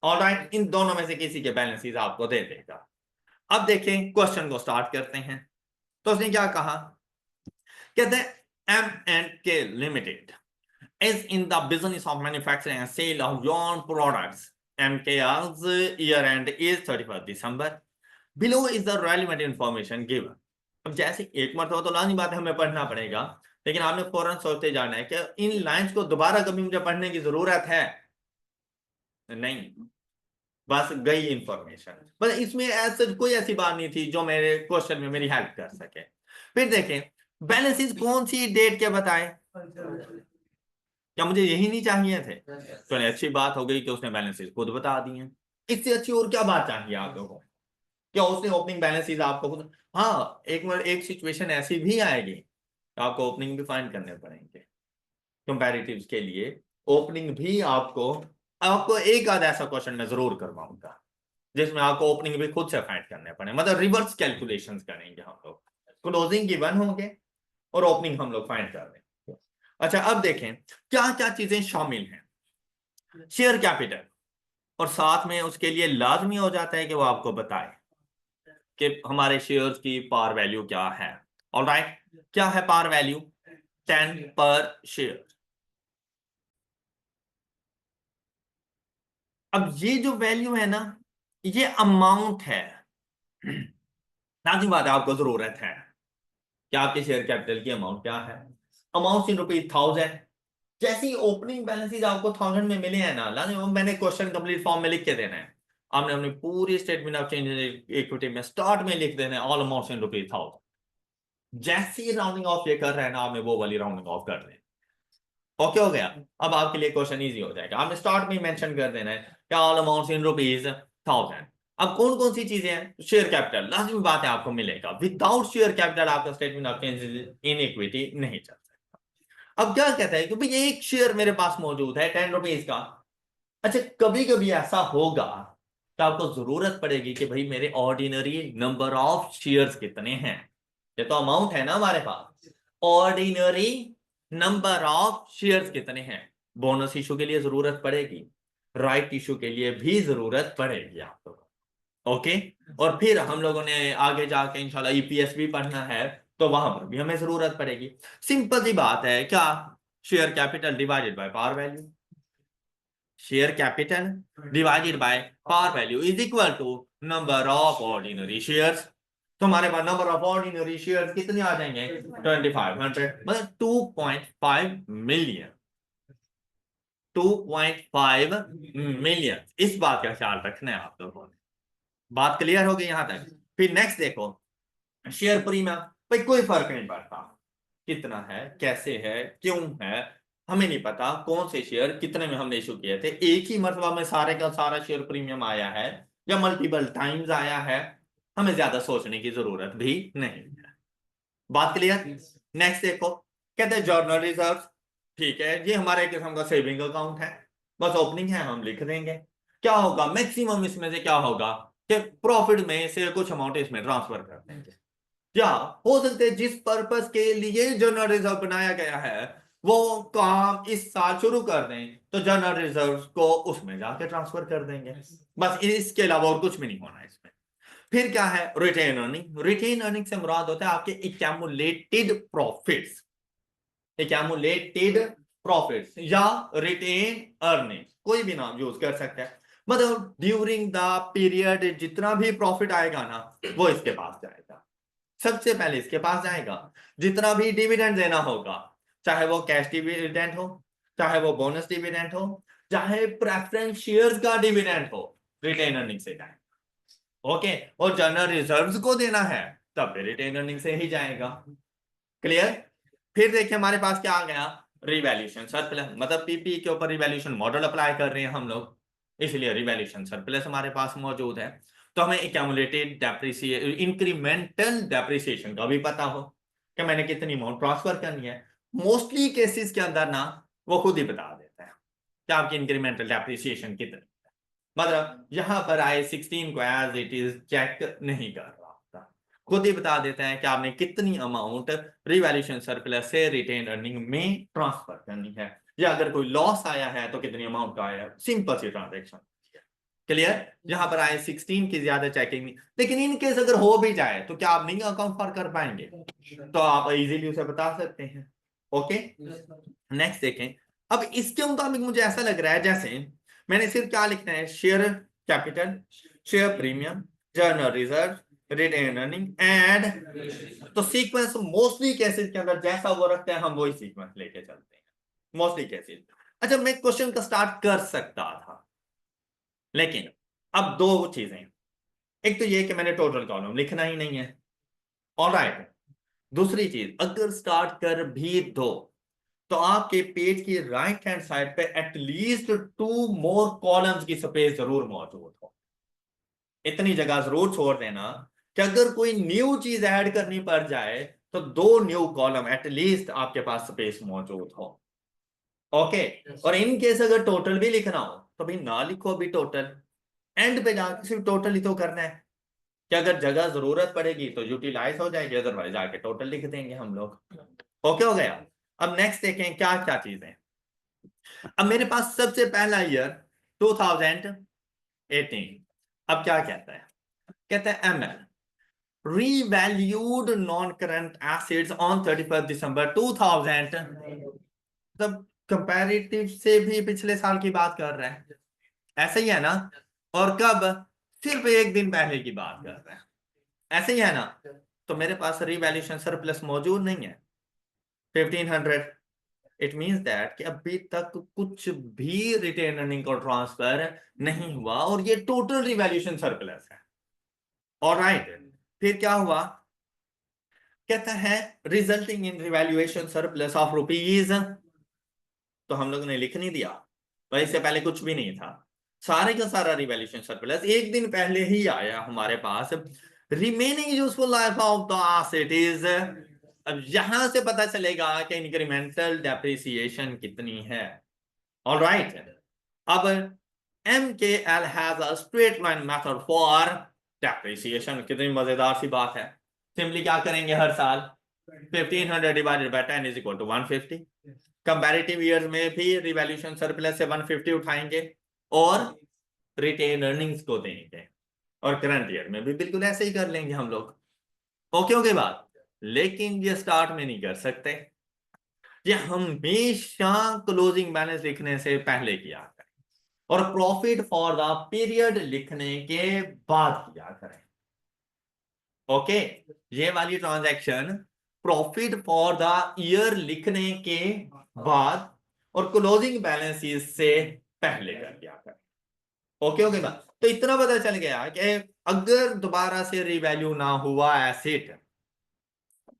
ऑलराइट, इन दोनों में से किसी के बैलेंसेस आपको दे देगा। अब देखें, क्वेश्चन को स्टार्ट करते हैं। तो उसने क्या कहा? कहते हैं M&K limited is in the business of manufacturing and sale of yarn products. MKR's year end is 31st December. Below is the relevant information given. अब जैसे एक मरतबा तो लाजमी बात है हमें पढ़ना पड़ेगा, लेकिन आपने फौरन सोचते जाना है कि इन लाइंस को दोबारा कभी मुझे पढ़ने की जरूरत है नहीं, बस गई इंफॉर्मेशन। बस इसमें ऐसा कोई ऐसी बात नहीं थी जो मेरे क्वेश्चन में मेरी हेल्प कर सके। फिर देखें, बैलेंसेस कौन सी डेट के बताए? क्या मुझे यही नहीं चाहिए थे? तो अच्छी बात हो गई कि उसने बैलेंसेस खुद बता दिए। इससे अच्छी और क्या बात चाहिए आप लोगों को? क्या उसने ओपनिंग बैलेंसेस आपको खुद, हाँ एक सिचुएशन ऐसी भी आएगी, आपको ओपनिंग भी फाइंड करने पड़ेंगे कंपैरेटिव्स के लिए। ओपनिंग भी आपको आपको एक आध ऐसा क्वेश्चन मैं जरूर करवाऊंगा जिसमें आपको ओपनिंग भी खुद से फाइंड करने पड़े, मतलब रिवर्स कैलकुलेशंस करेंगे हम लोग। क्लोजिंग गिवन होंगे और ओपनिंग हम लोग फाइंड कर लेंगे। अच्छा, अब देखें क्या क्या चीजें शामिल हैं। शेयर कैपिटल, और साथ में उसके लिए लाजमी हो जाता है कि वो आपको बताए कि हमारे शेयर्स की पार वैल्यू क्या है। ऑलराइट, क्या है पार वैल्यू? 10 पर शेयर। अब ये जो वैल्यू है ना, ये अमाउंट है। लाजमी बात है आपको जरूरत है कि आपके शेयर कैपिटल की अमाउंट क्या है। Amount in rupees 1000। जैसे ही ओपनिंग बैलेंसेस आपको 1000 में मिले हैं ना, लाजमी मैंने क्वेश्चन कंप्लीट फॉर्म में लिख के देना है। आपने अपनी पूरी स्टेटमेंट ऑफ चेंज इक्विटी में स्टार्ट में लिख देना है ऑल अमाउंट्स इन रुपीज 1000। जैसे ही राउंडिंग ऑफ ये कर रहे हैं ना, आपने वो वाली राउंडिंग ऑफ कर दें। ओके हो गया। अब आपके लिए क्वेश्चन इजी हो जाएगा। आपने स्टार्ट में मेंशन कर देना है क्या ऑल अमाउंट्स इन रुपीज 1000। अब कौन कौन सी चीजें हैं? शेयर कैपिटल, लाजमी बात है आपको मिलेगा। विदाउट शेयर कैपिटल आपका statement of changes in equity नहीं चल सकता। अब क्या कहता है कि भाई एक शेयर मेरे पास मौजूद है 10 रुपीज का। अच्छा, कभी कभी ऐसा होगा तो आपको जरूरत पड़ेगी कि भाई मेरे ऑर्डिनरी नंबर ऑफ शेयर्स कितने हैं। ये तो अमाउंट है ना हमारे पास, ऑर्डिनरी नंबर ऑफ शेयर्स कितने हैं। बोनस इशू के लिए जरूरत पड़ेगी, राइट इशू के लिए भी जरूरत पड़ेगी आप लोगों को। ओके, और फिर हम लोगों ने आगे जाके इंशाल्लाह ईपीएस भी पढ़ना है, तो वहां पर भी हमें जरूरत पड़ेगी। सिंपल सी बात है, क्या? Share capital divided by power value. Share capital divided by power value is equal to number of ordinary shares. तो हमारे पास नंबर ऑफ ऑर्डिनरी शेयर्स कितने आ जाएंगे 2500, मतलब 2.5 मिलियन। 2.5 मिलियन, इस बात का ख्याल रखना है आप लोगों ने। बात क्लियर हो गई यहां तक। फिर नेक्स्ट देखो शेयर प्रीमियम। भाई कोई फर्क नहीं पड़ता कितना है, कैसे है, क्यों है, हमें नहीं पता कौन से शेयर कितने में हमने इशू किए थे। एक ही मरतबा में सारे का सारा शेयर प्रीमियम आया है या मल्टीपल टाइम्स आया है, हमें ज्यादा सोचने की जरूरत भी नहीं है। बात क्लियर। नेक्स्ट देखो, कहते हैं जर्नल रिजर्व। ठीक है, ये हमारा एक किस्म का सेविंग अकाउंट है, बस ओपनिंग है, हम लिख देंगे। क्या होगा मैक्सिमम इसमें से, क्या होगा कि प्रॉफिट में से कुछ अमाउंट इसमें ट्रांसफर कर देंगे। या हो सकते हैं जिस पर्पस के लिए जनरल रिजर्व बनाया गया है वो काम इस साल शुरू कर दें, तो जनरल रिजर्व को उसमें जाके ट्रांसफर कर देंगे। बस इसके अलावा और कुछ भी नहीं होना इसमें। फिर क्या है रिटेन अर्निंग। रिटेन अर्निंग से मुराद होता है आपके एक्यूमुलेटेड प्रॉफिट्स। एक्यूमुलेटेड प्रॉफिट्स या रिटेन अर्निंग, कोई भी नाम यूज कर सकते हैं। मतलब ड्यूरिंग द पीरियड जितना भी प्रॉफिट आएगा ना वो इसके पास जाएगा, सबसे पहले इसके पास जाएगा। जितना भी डिविडेंड देना होगा, चाहे वो कैश डिविडेंड हो, चाहे वो बोनस डिविडेंड हो, चाहे प्रेफरेंस शेयर्स का डिविडेंड हो, रिटेन अर्निंग से जाएगा। ओके, और जनरल रिजर्व्स को देना है तब रिटेन अर्निंग से ही जाएगा। क्लियर। फिर देखिए हमारे पास क्या आ गया रिवैल्यूएशन सरप्लस, मतलब पीपी के ऊपर रिवैल्यूएशन मॉडल अप्लाई कर रहे हैं हम लोग, इसलिए रिवैल्यूएशन सरप्लस हमारे पास मौजूद है। तो हमें एक्यूमुलेटेड डेप्रिसिएशन, इंक्रीमेंटल डेप्रिसिएशन का भी पता हो कि मैंने कितनी अमाउंट ट्रांसफर करनी है। मोस्टली केसेस के अंदर ना वो खुद ही बता देता है कि आपकी इंक्रीमेंटल डेप्रिसिएशन कितनी, मतलब यहां पर I16 को एज इट इज चेक नहीं कर रहा होता, खुद ही बता देते हैं कि आपने कितनी अमाउंट रिवैल्यूएशन सरप्लस से रिटेन अर्निंग में ट्रांसफर करनी है, या अगर कोई लॉस आया है तो कितनी अमाउंट का आया है। सिंपल सी ट्रांजेक्शन। क्लियर। यहाँ पर I16 की ज्यादा चेकिंग नहीं, लेकिन इन केस अगर हो भी जाए तो क्या आप नहीं अकाउंट फॉर कर पाएंगे, तो आप इजीली उसे बता सकते हैं। ओके, नेक्स्ट देखें। अब इसके मुताबिक मुझे ऐसा लग रहा है जैसे मैंने सिर्फ क्या लिखना है, share capital, share premium, general reserve, retain earning and, तो सीक्वेंस मोस्टली केसेस के अंदर जैसा वो रखते हैं हम वही सीक्वेंस लेके चलते हैं मोस्टली केसेस। अच्छा, मैं क्वेश्चन का स्टार्ट कर सकता था, लेकिन अब दो चीजें, एक तो ये कि मैंने टोटल कॉलम लिखना ही नहीं है, ऑलराइट। दूसरी चीज, अगर स्टार्ट कर भी दो तो आपके पेज की राइट हैंड साइड पे एटलीस्ट 2 मोर कॉलम्स की स्पेस जरूर मौजूद हो। इतनी जगह जरूर छोड़ देना कि अगर कोई न्यू चीज ऐड करनी पड़ जाए तो 2 न्यू कॉलम एटलीस्ट आपके पास स्पेस मौजूद हो। ओके, और इन केस अगर टोटल भी लिखना हो तो भाई ना लिखो अभी टोटल, एंड पे जाके सिर्फ टोटल ही तो करना है कि अगर जगह जरूरत पड़ेगी तो यूटिलाइज हो जाएगी, अदरवाइज आके टोटल लिख देंगे हम लोग। ओके हो गया। अब नेक्स्ट देखें क्या क्या चीजें। अब मेरे पास सबसे पहला ईयर 2018। अब क्या कहता है, कहता है ML revalued non current assets on 31 दिसंबर 2000, मतलब कंपैरेटिव से भी पिछले साल की बात कर रहा है, ऐसा ही है ना। और कब, सिर्फ एक दिन पहले की बात कर रहा है, ऐसे ही है ना। तो मेरे पास रिवैल्यूएशन सरप्लस मौजूद नहीं है 1500। इट मींस दैट कि अभी तक कुछ भी रिटेन अर्निंग को ट्रांसफर नहीं हुआ और ये टोटल रिवैल्यूएशन सरप्लस है। ऑलराइट, फिर क्या हुआ, कहता है resulting in revaluation surplus of rupees, तो हम लोगों ने लिख नहीं दिया, भाई इससे पहले कुछ भी नहीं था। सारे का सारा रिवैल्यूएशन सरप्लस एक दिन पहले ही आया हमारे पास। Remaining useful life of the asset is, अब यहां से पता चलेगा कि इंक्रीमेंटल डेप्रिसिएशन कितनी है। ऑलराइट, अब MKL has a straight line method for depreciation. कितनी मजेदार सी बात है। सिंपली क्या करेंगे, हर साल 1500 divided by 10 is equal to 150। Comparative years में भी रिवैल्यूएशन सरप्लस से 150 उठाएंगे और रिटेन अर्निंग्स को देंगे, और करंट ईयर में भी बिल्कुल ऐसे ही कर लेंगे हम लोग। ओके हो गई बात। लेकिन ये स्टार्ट में नहीं कर सकते, ये हमेशा क्लोजिंग बैलेंस लिखने से पहले किया है। और प्रॉफिट फॉर द पीरियड लिखने के बाद किया करें। ओके, ये वाली transaction profit for the year लिखने के बाद और क्लोजिंग बैलेंस से पहले कर दिया करें। ओके ओके बात, तो इतना पता चल गया कि अगर दोबारा से रिवैल्यू ना हुआ एसेट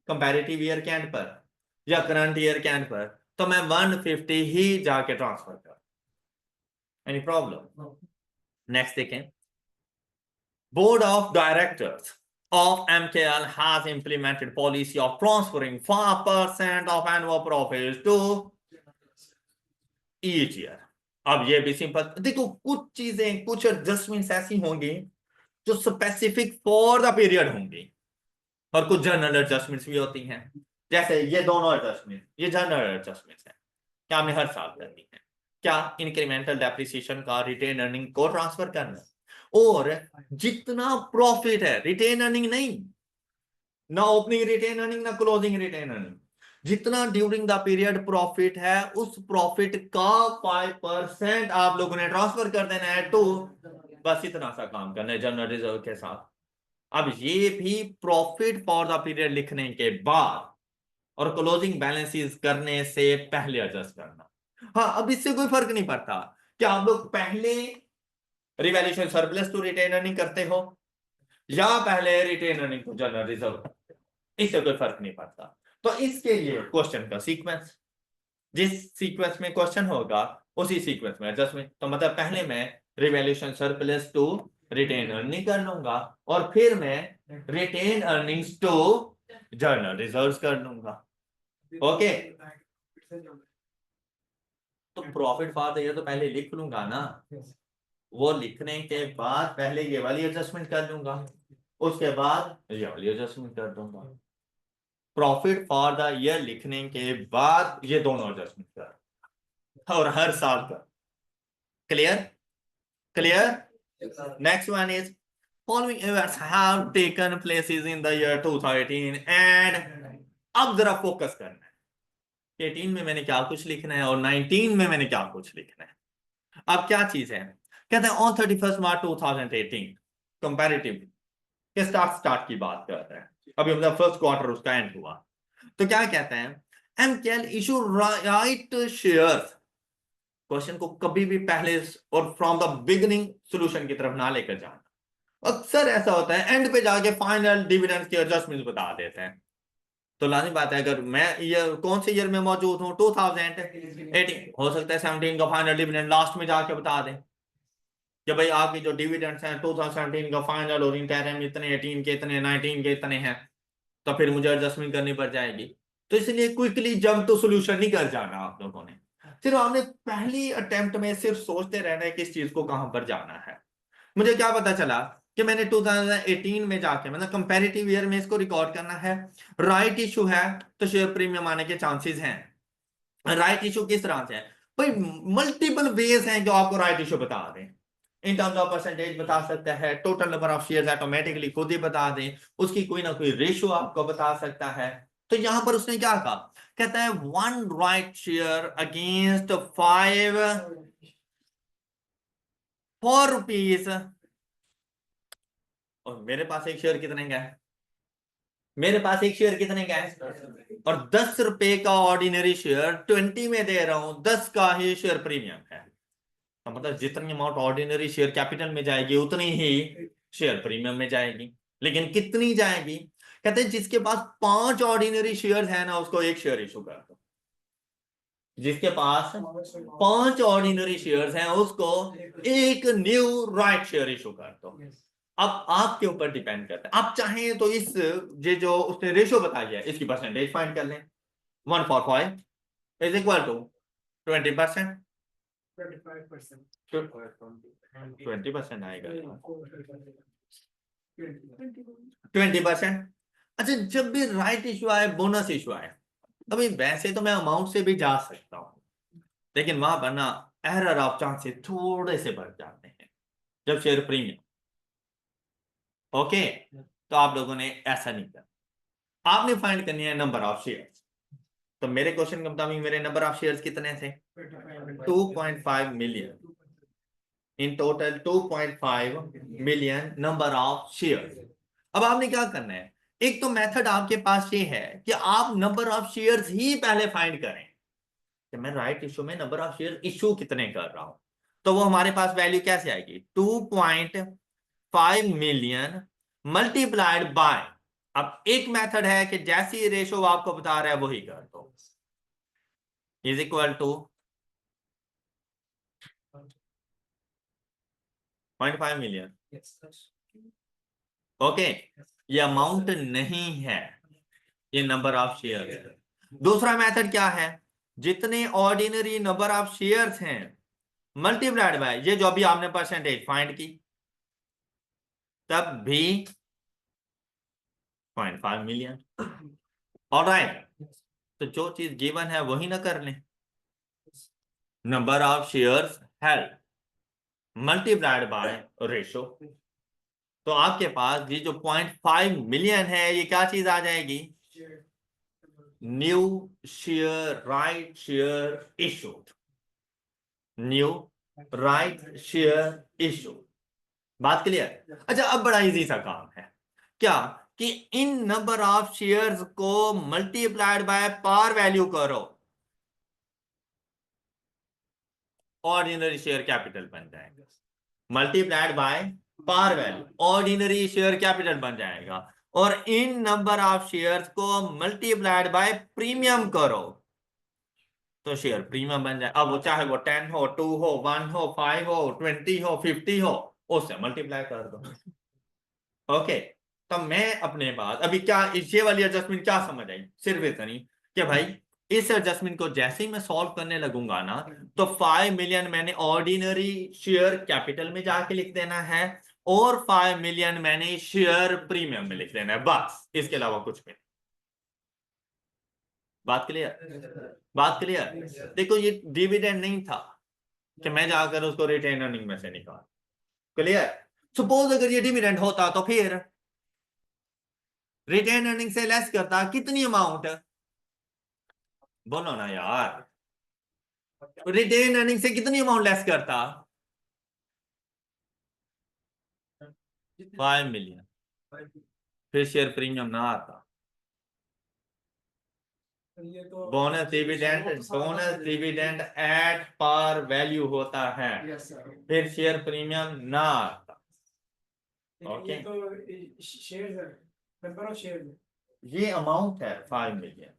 कंपैरेटिव ईयर के एंड पर या करंट ईयर के एंड पर, तो मैं 150 ही जाके ट्रांसफर कर। Any problem? नेक्स्ट देखें, board of directors of MKL has implemented policy of transferring 5% of annual profits to each year। अब ये भी सिंपल, देखो कुछ चीजें, कुछ एडजस्टमेंट्स ऐसी होंगी जो स्पेसिफिक फॉर द पीरियड होंगी और कुछ जनरल एडजस्टमेंट्स भी होती हैं। जैसे ये दोनों एडजस्टमेंट, ये जनरल एडजस्टमेंट्स हैं, क्या हमें हर साल करनी है? क्या इंक्रीमेंटल डेप्रिसिएशन का रिटेन अर्निंग को ट्रांसफर करना, और जितना प्रॉफिट है, रिटेन अर्निंग नहीं, ना ओपनिंग रिटेन अर्निंग ना क्लोजिंग रिटेन अर्निंग, जितना ड्यूरिंग द पीरियड प्रॉफिट है उस प्रॉफिट का 5% आप लोगों ने ट्रांसफर कर देना है टू, बस इतना सा काम करना है जनरल रिजर्व के साथ। अब ये भी प्रॉफिट फॉर द पीरियड लिखने के बाद और क्लोजिंग बैलेंसेस करने से पहले एडजस्ट करना। हाँ, अब इससे कोई फर्क नहीं पड़ता क्या आप लोग पहले revaluation surplus to retain earning करते हो या पहले retain earning to general reserve, इससे कोई फर्क नहीं पड़ता। तो इसके लिए क्वेश्चन का सीक्वेंस, जिस सीक्वेंस में क्वेश्चन होगा उसी सीक्वेंस में एडजस्टमेंट। तो मतलब पहले मैं revaluation surplus to retain earning कर लूंगा और फिर मैं retain earnings to general reserves कर लूंगा। ओके, तो प्रॉफिट फॉर द ईयर तो पहले लिख लूंगा ना, वो लिखने के बाद पहले ये वाली एडजस्टमेंट कर लूंगा, उसके बाद ये वाली एडजस्टमेंट कर दूंगा। प्रॉफिट फॉर द ईयर लिखने के बाद ये दोनों एडजस्टमेंट कर, और हर साल का। Clear? Clear? Next one is following events have taken places in the year 2018 and अब जरा फोकस करना है 18 में मैंने क्या कुछ लिखना है और 19 में मैंने क्या कुछ लिखना है। अब क्या चीज है, कहते हैं ऑन 31 मार्च 2018 कंपैरेटिव के स्टार्ट की बात कर रहे हैं, अभी मतलब फर्स्ट क्वार्टर उसका एंड हुआ। तो क्या कहते हैं, एमकेएल इशू राइट शेयर्स। क्वेश्चन को कभी भी पहले और फ्रॉम द बिगिनिंग सॉल्यूशन की तरफ ना लेकर जाना। अक्सर ऐसा होता है एंड पे जाके फाइनल डिविडेंड के एडजस्टमेंट बता देते हैं। तो लाजमी बात है, अगर मैं ईयर कौन से ईयर में मौजूद हूं 2018, हो सकता है 17 का फाइनल डिविडेंड लास्ट में जाके बता दें कि भाई आपकी जो डिविडेंड्स हैं 2017 का फाइनल और इंटरिम इतने, 18 के इतने, 19 के इतने हैं, तो फिर मुझे एडजस्टमेंट करनी पड़ जाएगी। तो इसलिए क्विकली जंप टू सॉल्यूशन नहीं कर जाना आप लोगों ने, सिर्फ आपने पहली अटेम्प्ट में सिर्फ सोचते रहना है कि इस चीज को कहां पर जाना है। मुझे क्या पता चला कि मैंने 2018 में जाके मतलब कंपैरेटिव ईयर में इसको रिकॉर्ड करना है। राइट इशू है तो शेयर प्रीमियम आने के चांसेस हैं। राइट इशू किस तरह से है भाई, मल्टीपल वेज हैं जो आपको राइट इशू बता दें। इन टर्म्स ऑफ परसेंटेज बता सकता है, total number of shares automatically खुद ही बता दें, उसकी कोई ना कोई रेशियो आपको बता सकता है। तो यहां पर उसने क्या कहा, कहता है 1 राइट शेयर अगेंस्ट 5 ₹4। और मेरे पास एक शेयर कितने का है, मेरे पास एक शेयर कितने का है, और 10 रुपए का ऑर्डिनरी शेयर 20 में दे रहा हूं, 10 का ही शेयर प्रीमियम है। तो मतलब जितनी अमाउंट ऑर्डिनरी शेयर कैपिटल में जाएगी उतनी ही शेयर प्रीमियम में जाएगी। लेकिन कितनी जाएगी, कहते हैं जिसके पास 5 ऑर्डिनरी शेयर है ना उसको एक शेयर इशू कर दो। जिसके पास 5 ऑर्डिनरी शेयर्स हैं उसको एक न्यू राइट शेयर इशू कर दो। अब आपके ऊपर डिपेंड करता है, आप चाहें तो इस ये जो उसने रेशियो बताया है इसकी परसेंटेज फाइंड कर लें। 1/5 इज इक्वल टू 20%। 20% आएगा, 20%। अच्छा, जब भी राइट इशू आए, बोनस इशू आए, अभी वैसे तो मैं अमाउंट से भी जा सकता हूं, लेकिन वहां पर ना एरर ऑफ चांसेस थोड़े से बढ़ जाते हैं जब शेयर प्रीमियम। ओके, तो आप लोगों ने ऐसा नहीं करना, आपने फाइंड करनी है नंबर ऑफ शेयर्स। तो मेरे क्वेश्चन के मुताबिक मेरे नंबर ऑफ शेयर्स कितने थे, 2.5 million. In total 2.5 million number of share. अब आपने क्या करना है, एक तो मेथड आपके पास ये है कि आप नंबर ऑफ शेयर्स ही पहले फाइंड करें कि मैं राइट इशू में नंबर ऑफ शेयर इशू कितने कर रहा हूं। तो वो हमारे पास वैल्यू कैसे आएगी, 2.5 मिलियन मल्टीप्लाइड बाय, अब एक मेथड है कि जैसी रेशो आपको बता रहा है वही कर दो, is equal to 0.5 million. Okay, ये अमाउंट नहीं है, ये नंबर ऑफ शेयर है। दूसरा मेथड क्या है, जितने ऑर्डिनरी नंबर ऑफ शेयर्स हैं मल्टीप्लाइड बाय ये जो अभी आपने परसेंटेज फाइंड की, तब भी 0.5 मिलियन। ऑलराइट, तो जो चीज गिवन है वही ना कर लें, number of shares held multiplied by ratio. तो आपके पास ये जो 0.5 मिलियन है ये क्या चीज आ जाएगी, new share right share issued, new right share issue. बात क्लियर। अच्छा, अब बड़ा इजी सा काम है क्या, कि इन नंबर ऑफ शेयर्स को मल्टीप्लाइड बाय पार वैल्यू करो, ऑर्डिनरी शेयर कैपिटल बन जाएगा, multiplied by par value ordinary share capital बन जाएगा, और इन नंबर ऑफ शेयर्स को मल्टीप्लाइड बाय प्रीमियम करो तो शेयर प्रीमियम बन जाए। अब वो चाहे वो 10 हो, 2 हो, 1 हो, 5 हो, 20 हो, 50 हो, उससे मल्टीप्लाई कर दो। ओके, तो मैं अपने बाद अभी क्या ये वाली एडजस्टमेंट क्या समझ आई, सिर्फ इतनी कि भाई इस एडजस्टमेंट को जैसे ही मैं सॉल्व करने लगूंगा ना, तो 5 मिलियन मैंने ऑर्डिनरी शेयर कैपिटल में जाके लिख देना है, और 5 मिलियन मैंने शेयर प्रीमियम में लिख देना है, बस इसके अलावा कुछ भी नहीं। बात क्लियर, बात क्लियर। देखो ये डिविडेंड नहीं था कि मैं जाकर उसको रिटेन अर्निंग में से निकाल, क्लियर। सपोज अगर ये डिविडेंड होता तो फिर रिटेन अर्निंग से लेस करता कितनी अमाउंट, बोलो ना यार, रिटेन अर्निंग से कितनी अमाउंट लेस करता, 5 मिलियन, फिर शेयर प्रीमियम ना आता, bonus dividend at par value होता है, फिर शेयर प्रीमियम ना आता। ओके, ये अमाउंट है 5 मिलियन,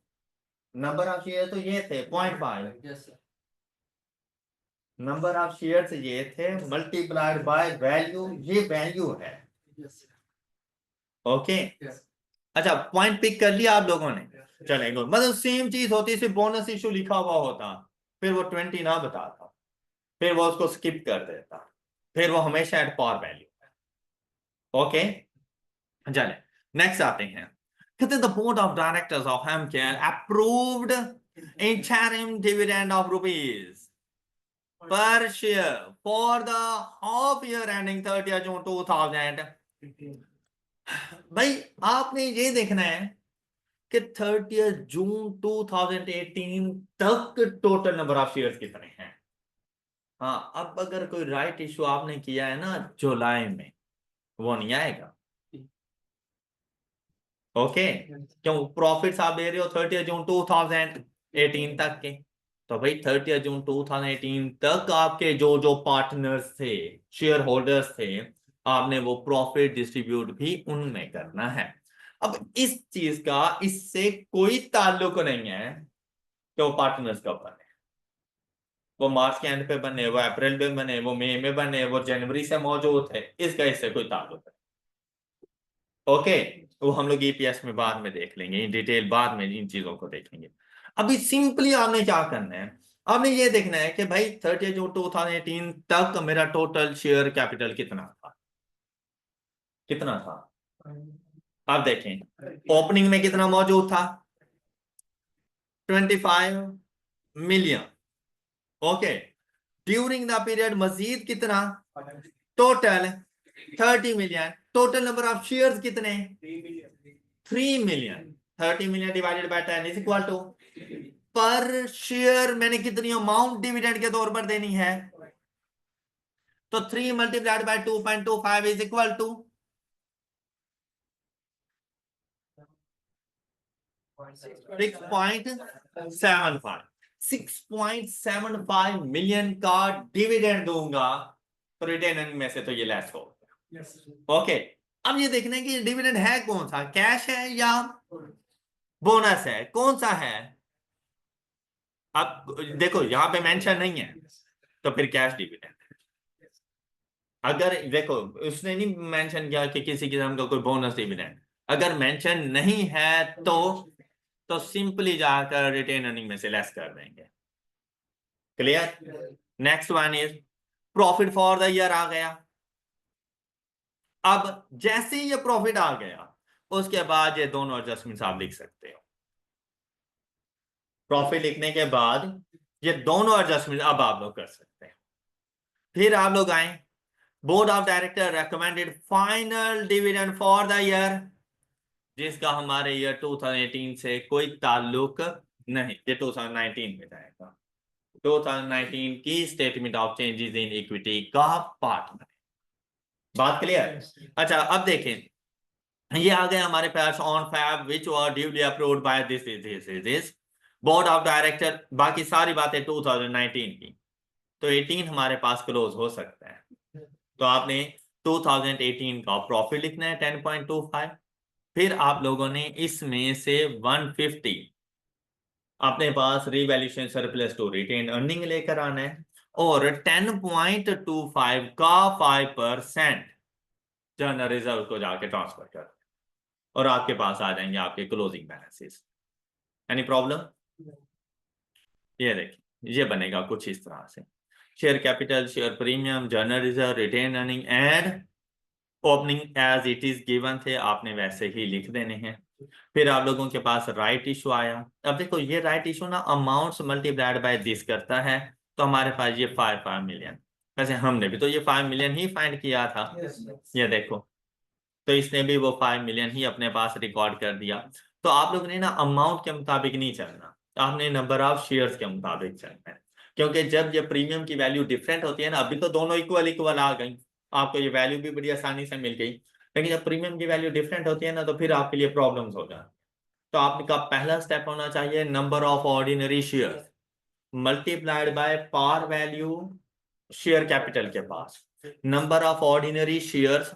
नंबर ऑफ शेयर तो ये थे 0.5, नंबर ऑफ शेयर्स ये थे मल्टीप्लाइड बाय वैल्यू, ये वैल्यू है। ओके, अच्छा पॉइंट पिक कर लिया आप लोगों ने, चलेगा, मतलब सेम चीज होती, सिर्फ बोनस इशू लिखा हुआ होता, फिर वो 20 ना बताता, फिर वो उसको स्किप कर देता, फिर वो हमेशा एट पार वैल्यू। ओके, चले नेक्स्ट आते हैं, कहते the board of directors of Hemcare approved interim dividend of rupees per share for the half year ending 30 June 2000। भाई आपने ये देखना है कि 30 जून 2018 तक टोटल नंबर ऑफ शेयर्स कितने हैं। हाँ, अब अगर कोई राइट इशू आपने किया है ना जुलाई में, वो नहीं आएगा। ओके, क्यों, प्रॉफिट्स आप दे रहे हो 30 जून 2018 तक के, तो भाई 30 जून 2018 तक आपके जो जो पार्टनर्स थे, शेयर होल्डर्स थे, आपने वो प्रॉफिट डिस्ट्रीब्यूट भी उनमें करना है। अब इस चीज का इससे कोई ताल्लुक नहीं है कि वो पार्टनर्स कब बने, वो मार्च के एंड पे बने, वो अप्रैल में बने, वो मई में बने, वो जनवरी से मौजूद है, इसका इससे कोई ताल्लुक नहीं। ओके, वो हम लोग ईपीएस में बाद में देख लेंगे, इन डिटेल बाद में इन चीजों को देखेंगे। अभी सिंपली आपने क्या करना है, आपने ये देखना है कि भाई 30 जून 2018 तक मेरा टोटल शेयर कैपिटल कितना था, कितना था। आप देखें ओपनिंग में कितना मौजूद था, 25 million. Okay, during the period मजीद कितना, total 30 million, total number of shares कितने, 3 million, 30 million divided by 10 is equal to, per share मैंने कितनी अमाउंट डिविडेंड के तौर पर देनी है, तो 3 multiplied by 2.25 is equal to 6.75 million का डिविडेंड दूंगा तो रिटेन अर्निंग में से तो ये लेस हो। ओके, अब ये देखना है कि डिविडेंड है कौन सा, कैश है या बोनस है, कौन सा है। अब देखो यहां पे मेंशन नहीं है तो फिर कैश डिविडेंड। अगर देखो उसने नहीं मेंशन किया कि किसी किस्म का कोई बोनस डिविडेंड, अगर मेंशन नहीं है तो सिंपली जाकर रिटेन अर्निंग में से लेस कर देंगे। Clear. Next one is profit for the year आ गया। अब जैसे ही ये प्रॉफिट आ गया उसके बाद ये दोनों एडजस्टमेंट्स आप लिख सकते हो। प्रॉफिट लिखने के बाद ये दोनों एडजस्टमेंट अब आप लोग कर सकते हैं। फिर आप लोग आए, board of director recommended final dividend for the year, जिसका हमारे ईयर 2018 से कोई ताल्लुक नहीं, ये 2019 में जाएगा। 2019 की statement of changes in equity का पार्ट बने। बात क्लियर। अच्छा अब देखें, ये आ गए हमारे पास on Feb which were duly approved by this board of director. बाकी सारी बातें 2019 की, तो 18 हमारे पास क्लोज हो सकता है। तो आपने 2018 का प्रॉफिट लिखना है 10.25, फिर आप लोगों ने इसमें से 150 अपने पास revaluation surplus to retain earning लेकर आना है, और 10.25 का 5% जनरल रिजर्व को जाके ट्रांसफर कर, और आपके पास आ जाएंगे आपके क्लोजिंग बैलेंसेस। Any problem? ये देखिए ये बनेगा कुछ इस तरह से, share capital, share premium, general reserve, retain earning and opening as it is given थे, आपने वैसे ही लिख देने हैं। फिर आप लोगों के पास राइट इशू आया। अब देखो ये राइट इशू ना अमाउंट्स मल्टीप्लाइड बाय दिस करता है, तो हमारे पास ये 5 मिलियन, वैसे हमने भी तो ये 5 मिलियन ही फाइंड किया था। ये देखो, तो इसने भी वो 5 मिलियन ही अपने पास रिकॉर्ड कर दिया। तो आप लोगों ने ना अमाउंट के मुताबिक नहीं चलना, आपने नंबर ऑफ शेयर्स के मुताबिक चलना है, क्योंकि जब ये प्रीमियम की वैल्यू डिफरेंट होती है ना, अभी तो दोनों इक्वल इक्वल आ गई, आपको ये वैल्यू भी बड़ी आसानी से मिल गई, लेकिन जब प्रीमियम की वैल्यू डिफरेंट होती है ना तो फिर आपके लिए प्रॉब्लम्स हो जाती। तो आपका पहला स्टेप होना चाहिए number of ordinary share multiplied by par value share capital के पास, नंबर ऑफ ऑर्डिनरी शेयर्स,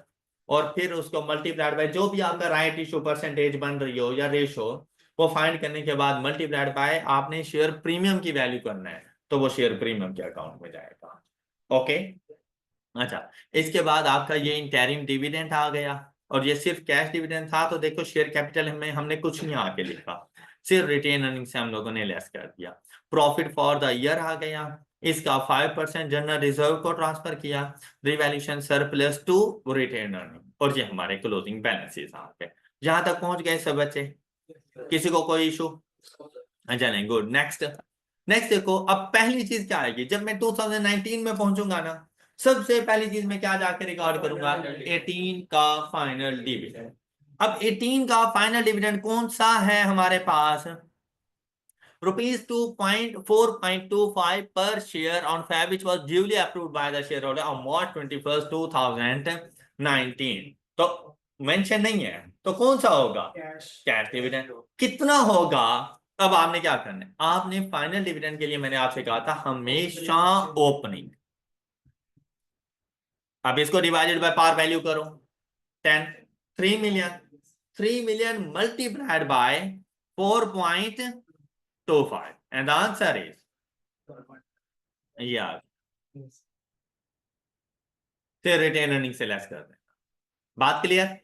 और फिर उसको मल्टीप्लाइड बाय जो भी आपका राइट इशू परसेंटेज बन रही हो या रेशो, वो फाइंड करने के बाद मल्टीप्लाइड बाय आपने शेयर प्रीमियम की वैल्यू करना है, तो वो शेयर प्रीमियम के अकाउंट में जाएगा। ओके। अच्छा, इसके बाद आपका ये इंटरिम डिविडेंड आ गया, और ये सिर्फ कैश डिविडेंड था, तो देखो शेयर कैपिटल में हमने कुछ नहीं आके लिखा, सिर्फ रिटेन अर्निंग से हम लोगों ने लेस कर दिया। प्रॉफिट फॉर द ईयर आ गया, इसका 5% जनरल रिजर्व को ट्रांसफर किया, revaluation surplus to retain earning, और ये हमारे क्लोजिंग बैलेंसेस आ गए। यहां तक पहुंच गए सब बच्चे? किसी को कोई इशू? अच्छा नहीं, गुड। नेक्स्ट नेक्स्ट देखो, अब पहली चीज क्या आएगी, जब मैं 2019 में पहुंचूंगा ना, सबसे पहली चीज मैं क्या जाके रिकॉर्ड करूंगा, 18 का फाइनल डिविडेंड। अब 18 का फाइनल डिविडेंड कौन सा है हमारे पास, रुपीज 2.4.25 पर share on Feb which was duly approved by the shareholder on March 21, 2019। तो मेंशन नहीं है, तो कौन सा होगा, कैश डिविडेंड। कितना होगा, अब आपने क्या करना है, आपने फाइनल डिविडेंड के लिए मैंने आपसे कहा था हमेशा ओपनिंग, अब इसको डिवाइडेड बाय पार वैल्यू करो, 10, 3 million, 3 million multiplied bye 4.25 and the answer is yeah, फिर रिटेन अर्निंग से लेस कर देना। बात clear.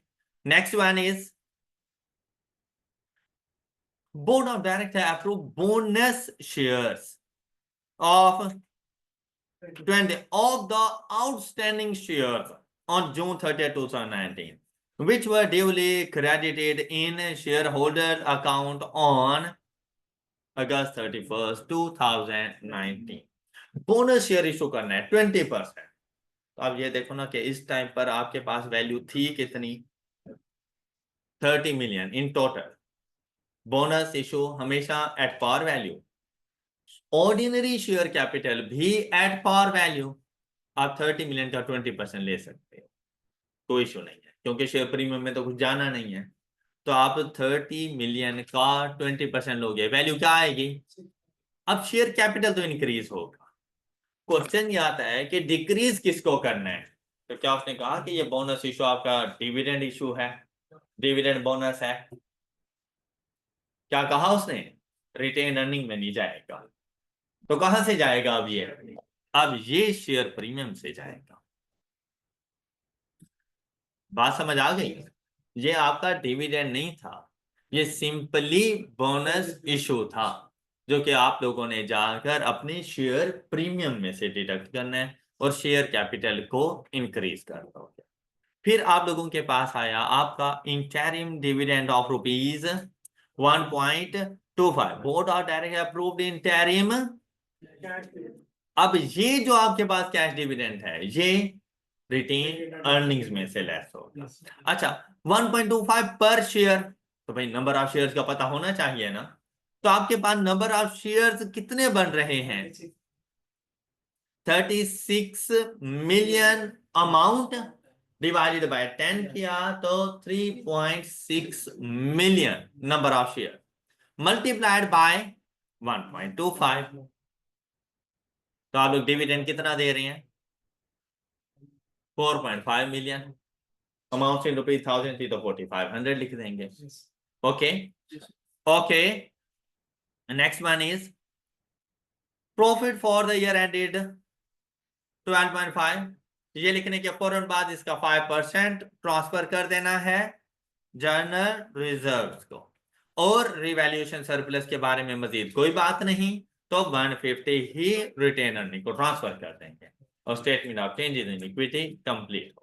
Next one is board of director approve bonus shares of 20 of the outstanding shares on June 30, 2019, which were duly credited in shareholder account on August 31st, 2019। Bonus share issue करना है 20%। तो अब ये देखो ना कि इस टाइम पर आपके पास वैल्यू थी कितनी, 30 million in total. Bonus issue हमेशा at par value, ordinary share capital भी एट पार वैल्यू, आप 30 मिलियन का 20% ले सकते हो, कोई इशू नहीं है, क्योंकि शेयर प्रीमियम में तो कुछ जाना नहीं है। तो आप 30 मिलियन का 20% लोगे, वैल्यू क्या आएगी? अब शेयर कैपिटल तो इंक्रीज होगा। क्वेश्चन ये आता है कि डिक्रीज किसको करना है? तो क्या उसने कहा कि ये बोनस इशू आपका डिविडेंड इशू है, डिविडेंड बोनस है? क्या कहा उसने? रिटेन अर्निंग में नहीं जाएगा। तो कहां से जाएगा अब ये? अब ये शेयर प्रीमियम से जाएगा। बात समझ आ गई? ये आपका डिविडेंड नहीं था, ये सिंपली बोनस इशू था, जो कि आप लोगों ने जाकर अपने शेयर प्रीमियम में से डिडक्ट करना है और शेयर कैपिटल को इंक्रीज कर दोगे। फिर आप लोगों के पास आया आपका interim dividend of ₹1.25। Board of director approved interim. अब ये जो आपके पास कैश डिविडेंड है, ये रिटेन अर्निंग्स में से लेस होगा। अच्छा, 1.25 पर शेयर, तो भाई नंबर ऑफ शेयर्स का पता होना चाहिए ना। तो आपके पास नंबर ऑफ शेयर्स कितने बन रहे हैं? 36 मिलियन। अमाउंट डिवाइडेड बाय 10 किया तो 3.6 million number of share, multiplied bye 1.25। तो आप लोग डिविडेंड कितना दे रहे हैं? 4.5 मिलियन। अमाउंट इन रुपीज 1000 थी तो 4500 लिख देंगे। Okay okay. Next one is profit for the year ended 12.5। ये लिखने के फौरन बाद इसका 5% ट्रांसफर कर देना है जनरल रिजर्व्स को, और रिवैल्यूएशन सरप्लस के बारे में मजीद कोई बात नहीं, तो 150 ही रिटेन अर्निंग को ट्रांसफर कर देंगे और statement of changes in equity complete.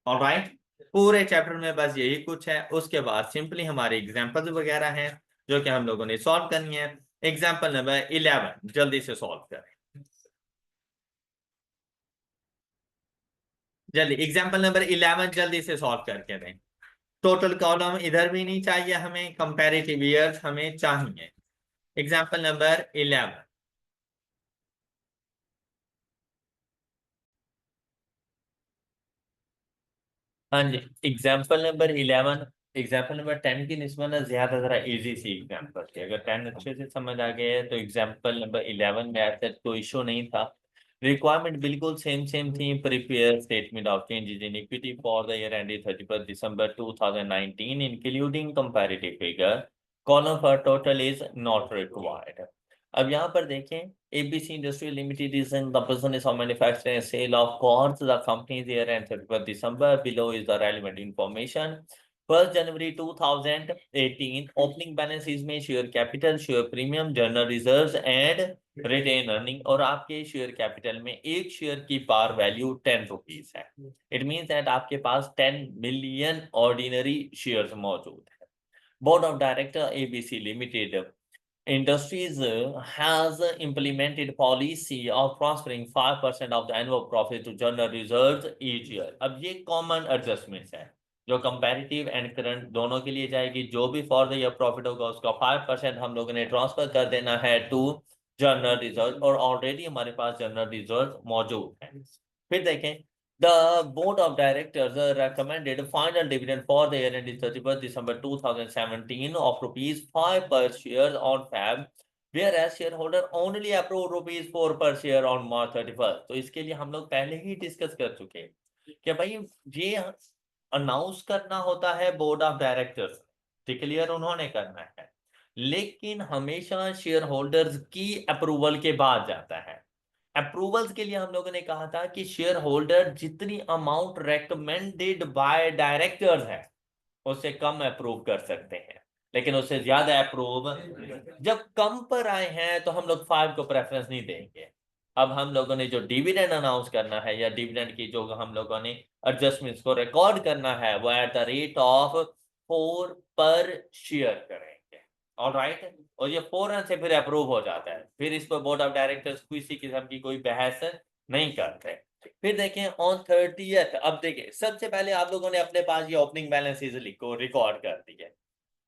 Alright, पूरे चैप्टर में बस यही कुछ है। उसके बाद सिंपली हमारे एग्जांपल्स वगैरह हैं जो कि हम लोगों ने सॉल्व करनी है। एग्जांपल नंबर 11 जल्दी से सॉल्व करें, जल्दी। एग्जांपल नंबर 11 जल्दी से सॉल्व करके दें। टोटल कॉलम इधर भी नहीं चाहिए हमें, कंपैरेटिव ईयर्स हमें चाहिए। Example number 11। हाँ जी, एग्जाम्पल नंबर 11। एग्जाम्पल नंबर 10 की निस्बत ना ज्यादा जरा इजी सी एग्जाम्पल थी। अगर 10 अच्छे से समझ आ गए तो एग्जाम्पल नंबर 11 में ऐसा कोई इशू नहीं था। रिक्वायरमेंट बिल्कुल सेम सेम थी। Prepare statement of changes in equity for the year ended 31 December 2019 including comparative figure. Column for total is not required. अब यहाँ पर देखें, ABC Industrial Limited is in the business of manufacturing and sale of cars. The company's year end 31st December. Below is the relevant information. 1st January 2018 opening balance is में share capital, share premium, general reserves and retain earning. और आपके शेयर कैपिटल में एक शेयर की पार वैल्यू 10 रुपीज है। इट मीन्स दैट आपके पास 10 मिलियन ऑर्डिनरी शेयर्स मौजूद है। Board of director ABC Limited Industries has implemented policy of transferring 5% of the annual profit to general reserves each year. अब ये कॉमन एडजस्टमेंट्स है जो कंपैरेटिव एंड करंट दोनों के लिए जाएगी। जो भी फॉर द ईयर प्रॉफिट होगा उसका 5% हम लोगों ने ट्रांसफर कर देना है टू जनरल रिजर्व, और ऑलरेडी हमारे पास जनरल रिजर्व मौजूद है। फिर देखें, the board of directors recommended final dividend for the year ending 31st December 2017 of ₹5 per share on Feb, whereas shareholder only approved ₹4 per share on March 31st। तो इसके लिए हम लोग पहले ही डिस्कस कर चुके हैं कि भाई ये अनाउंस करना होता है बोर्ड ऑफ डायरेक्टर्स, डिक्लेयर उन्होंने करना है, लेकिन हमेशा शेयर होल्डर्स की अप्रूवल के बाद जाता है। अप्रूवल्स के लिए हम लोगों ने कहा था कि शेयर होल्डर जितनी अमाउंट रेकमेंडेड बाय डायरेक्टर्स है उससे कम अप्रूव कर सकते हैं, लेकिन उससे ज्यादा अप्रूव जब कम पर आए हैं तो हम लोग 5 को प्रेफरेंस नहीं देंगे। अब हम लोगों ने जो डिविडेंड अनाउंस करना है या डिविडेंड की जो हम लोगों ने एडजस्टमेंट्स को रिकॉर्ड करना है वो एट द रेट ऑफ 4 पर शेयर करेंगे। ऑलराइट, और ये फौरन से फिर अप्रूव हो जाता है, फिर इस पर बोर्ड ऑफ डायरेक्टर्स किसी किस्म की कोई बहस नहीं करते। फिर देखें ऑन 30th, अब देखें सबसे पहले आप लोगों ने अपने पास ये ओपनिंग बैलेंसेस लिखो रिकॉर्ड कर दिए।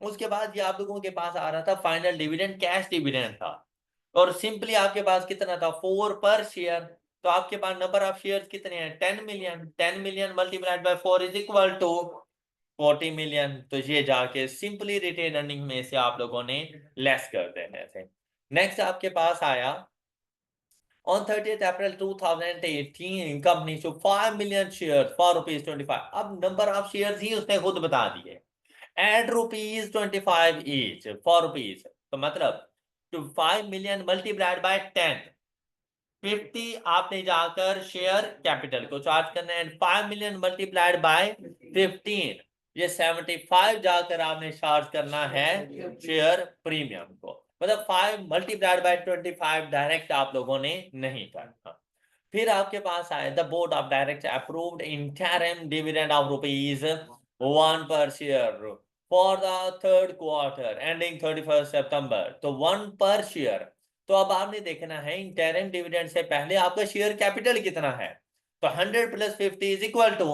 उसके बाद ये आप लोगों के पास आ रहा था फाइनल डिविडेंड, कैश डिविडेंड था, और सिंपली आपके पास कितना था 4 पर शेयर। तो आपके पास नंबर ऑफ शेयर्स कितने हैं 10 million. 10 million multiplied by 4 is equal to 40 million. तो ये जाके सिंपली रिटेन अर्निंग में से आप लोगों ने लेस कर देने थे। नेक्स्ट आपके पास आया on 30th April 2018 company to 5 million shares for rupees 25। अब नंबर ऑफ शेयर्स ही उसने खुद बता दिए at rupees 25 each for rupees. तो मतलब टू 5 मिलियन मल्टीप्लाइड बाय 10 50 आपने जाकर शेयर कैपिटल को चार्ज करना है। 5 मिलियन मल्टीप्लाइड बाय 15 ये 75 जाकर आपने चार्ज करना है शेयर प्रीमियम को। मतलब 5 मल्टीप्लाइड बाय 25 डायरेक्ट आप लोगों ने नहीं करना। फिर आपके पास आए the board of director approved interim dividend of rupees 1 पर share for the third quarter ending 31 सितंबर। तो 1 पर शेयर। तो अब आपने देखना है इंटरिम डिविडेंड से पहले आपका शेयर कैपिटल कितना है। तो 100 plus 50 is equal to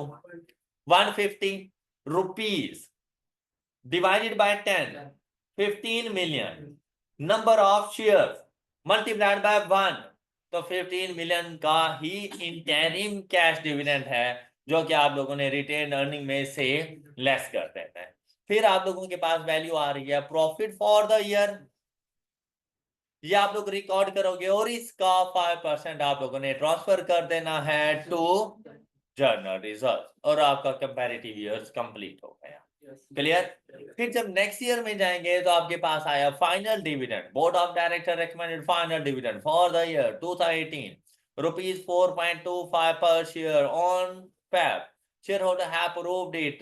150 rupees divided by 10 15 million number of shares multiplied by 1। तो 15 मिलियन का ही इंटरिम कैश डिविडेंड है जो कि आप लोगों ने रिटेन अर्निंग में से लेस कर देना है। फिर आप लोगों के पास वैल्यू आ रही है प्रॉफिट फॉर द ईयर। ये आप लोग रिकॉर्ड करोगे और इसका 5% आप लोगों ने ट्रांसफर कर देना है टू जर्नल रिजल्ट और आपका कंपैरेटिव ईयर्स कंप्लीट हो गया। क्लियर। फिर जब नेक्स्ट ईयर में जाएंगे तो आपके पास आया final dividend. Board of director recommended final dividend for the year 2018 rupees 4.25 per share on Feb। shareholder have approved it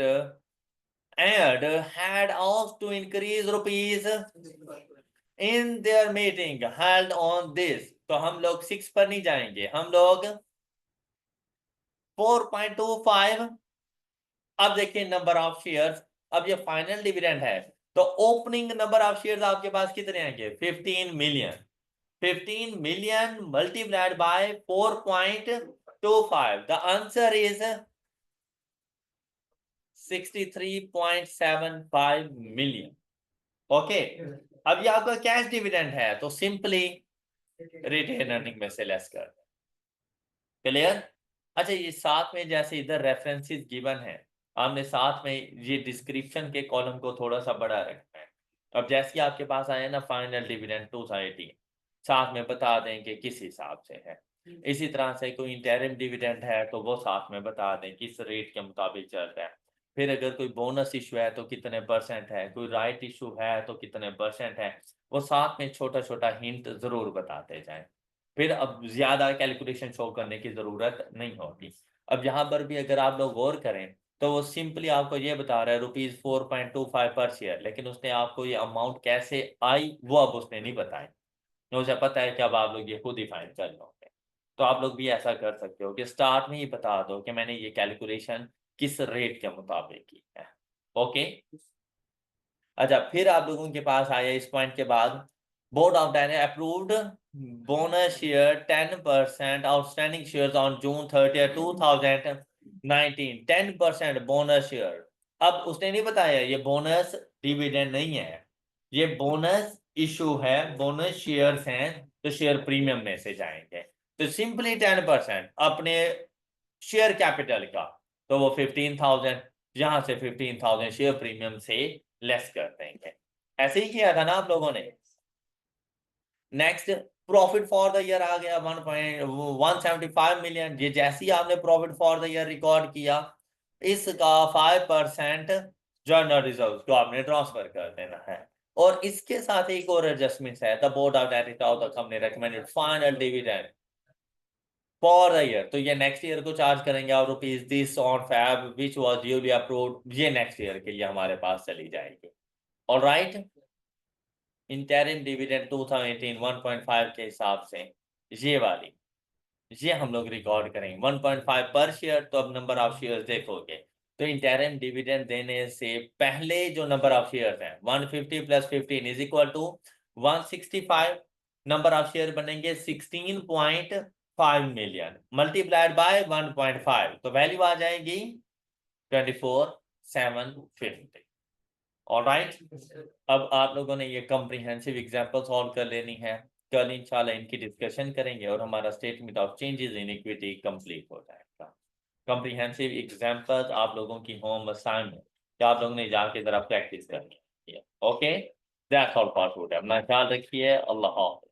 and had asked to increase rupees in their meeting held on this। तो हम लोग 6 पर नहीं जाएंगे, हम लोग 4.25। अब देखिए नंबर ऑफ शेयर्स। अब ये फाइनल डिविडेंड है तो ओपनिंग नंबर ऑफ शेयर्स आपके पास कितने आएंगे 15 million. 15 million multiplied bye 4.25 the answer is 63.75 million. Okay. अब ये आपका कैश डिविडेंड है तो सिंपली रिटेन अर्निंग में से लेस कर। क्लियर। अच्छा ये साथ में जैसे इधर रेफरेंसेस गिवन है हमने साथ में ये डिस्क्रिप्शन के कॉलम को थोड़ा सा बड़ा रखना है। अब जैसे आपके पास आया ना फाइनल डिविडेंड 2018 साथ में बता दें कि किस हिसाब से है। इसी तरह से कोई इंटरिम डिविडेंड है तो वो साथ में बता दें किस रेट के मुताबिक चल रहा है। फिर अगर कोई बोनस इशू है तो कितने परसेंट है, कोई राइट इशू है तो कितने परसेंट है, वो साथ में छोटा छोटा हिंट जरूर बताते जाएं। फिर अब ज्यादा कैलकुलेशन शो करने की जरूरत नहीं होती। अब यहाँ पर भी अगर आप लोग गौर करें तो वो सिंपली आपको ये बता रहा है रुपीज 4.25 पर शेयर, लेकिन उसने आपको ये अमाउंट कैसे आई वो अब उसने नहीं बताया। मुझे पता है कि अब आप लोग ये खुद ही फाइंड कर लोगे। तो आप लोग भी ऐसा कर सकते हो कि स्टार्ट में ही बता दो कि मैंने ये कैलकुलेशन किस रेट के मुताबिक की है। ओके। अच्छा फिर आप लोगों के पास आया इस पॉइंट के बाद board of director approved bonus share 10% outstanding shares on June 30 2019 10% bonus share. अब उसने नहीं बताया ये बोनस डिविडेंड नहीं है, ये बोनस इशू है, बोनस शेयर्स हैं तो शेयर प्रीमियम में से जाएंगे। तो सिंपली 10% अपने शेयर कैपिटल का तो वो 15,000 यहां से 15,000 शेयर प्रीमियम से लेस कर देंगे। ऐसे ही किया था ना आप लोगों ने। Next profit for the year आ गया 1.175 मिलियन। ये जैसे ही आपने profit for the year record किया इसका 5% जर्नल रिजर्व को आपने ट्रांसफर कर देना है। और इसके साथ एक और एडजस्टमेंट है the board of director of the company recommended final dividend for the year. तो ये नेक्स्ट ईयर को चार्ज करेंगे और rupees this on Feb which was duly approved, ये नेक्स्ट ईयर के लिए हमारे पास चली जाएगी। ऑलराइट। इंटरिम डिविडेंड 2018 1.5 के हिसाब से ये वाली ये हम लोग रिकॉर्ड करेंगे 1.5 पर शेयर। तो अब नंबर ऑफ शेयर्स देखोगे तो इंटरिम डिविडेंड देने से पहले जो नंबर ऑफ शेयर्स हैं 150 plus 15 is equal to 165। Number of share बनेंगे 16.5 मिलियन मल्टीप्लाइड बाय 1.5 तो वैल्यू आ जाएगी 24,750। ऑलराइट। अब आप लोगों ने ये कॉम्प्रिहेंसिव एग्जांपल सॉल्व कर लेनी है। कल इंशाल्लाह इनकी डिस्कशन करेंगे और हमारा statement of changes in equity complete हो जाएगा। कॉम्प्रिहेंसिव एग्जांपल्स आप लोगों की होम असाइनमेंट कि आप लोगों ने जाके जरा प्रैक्टिस करनी है। Okay, that's all for today. अपना ख्याल रखिए। अल्लाह हाफ़िज़।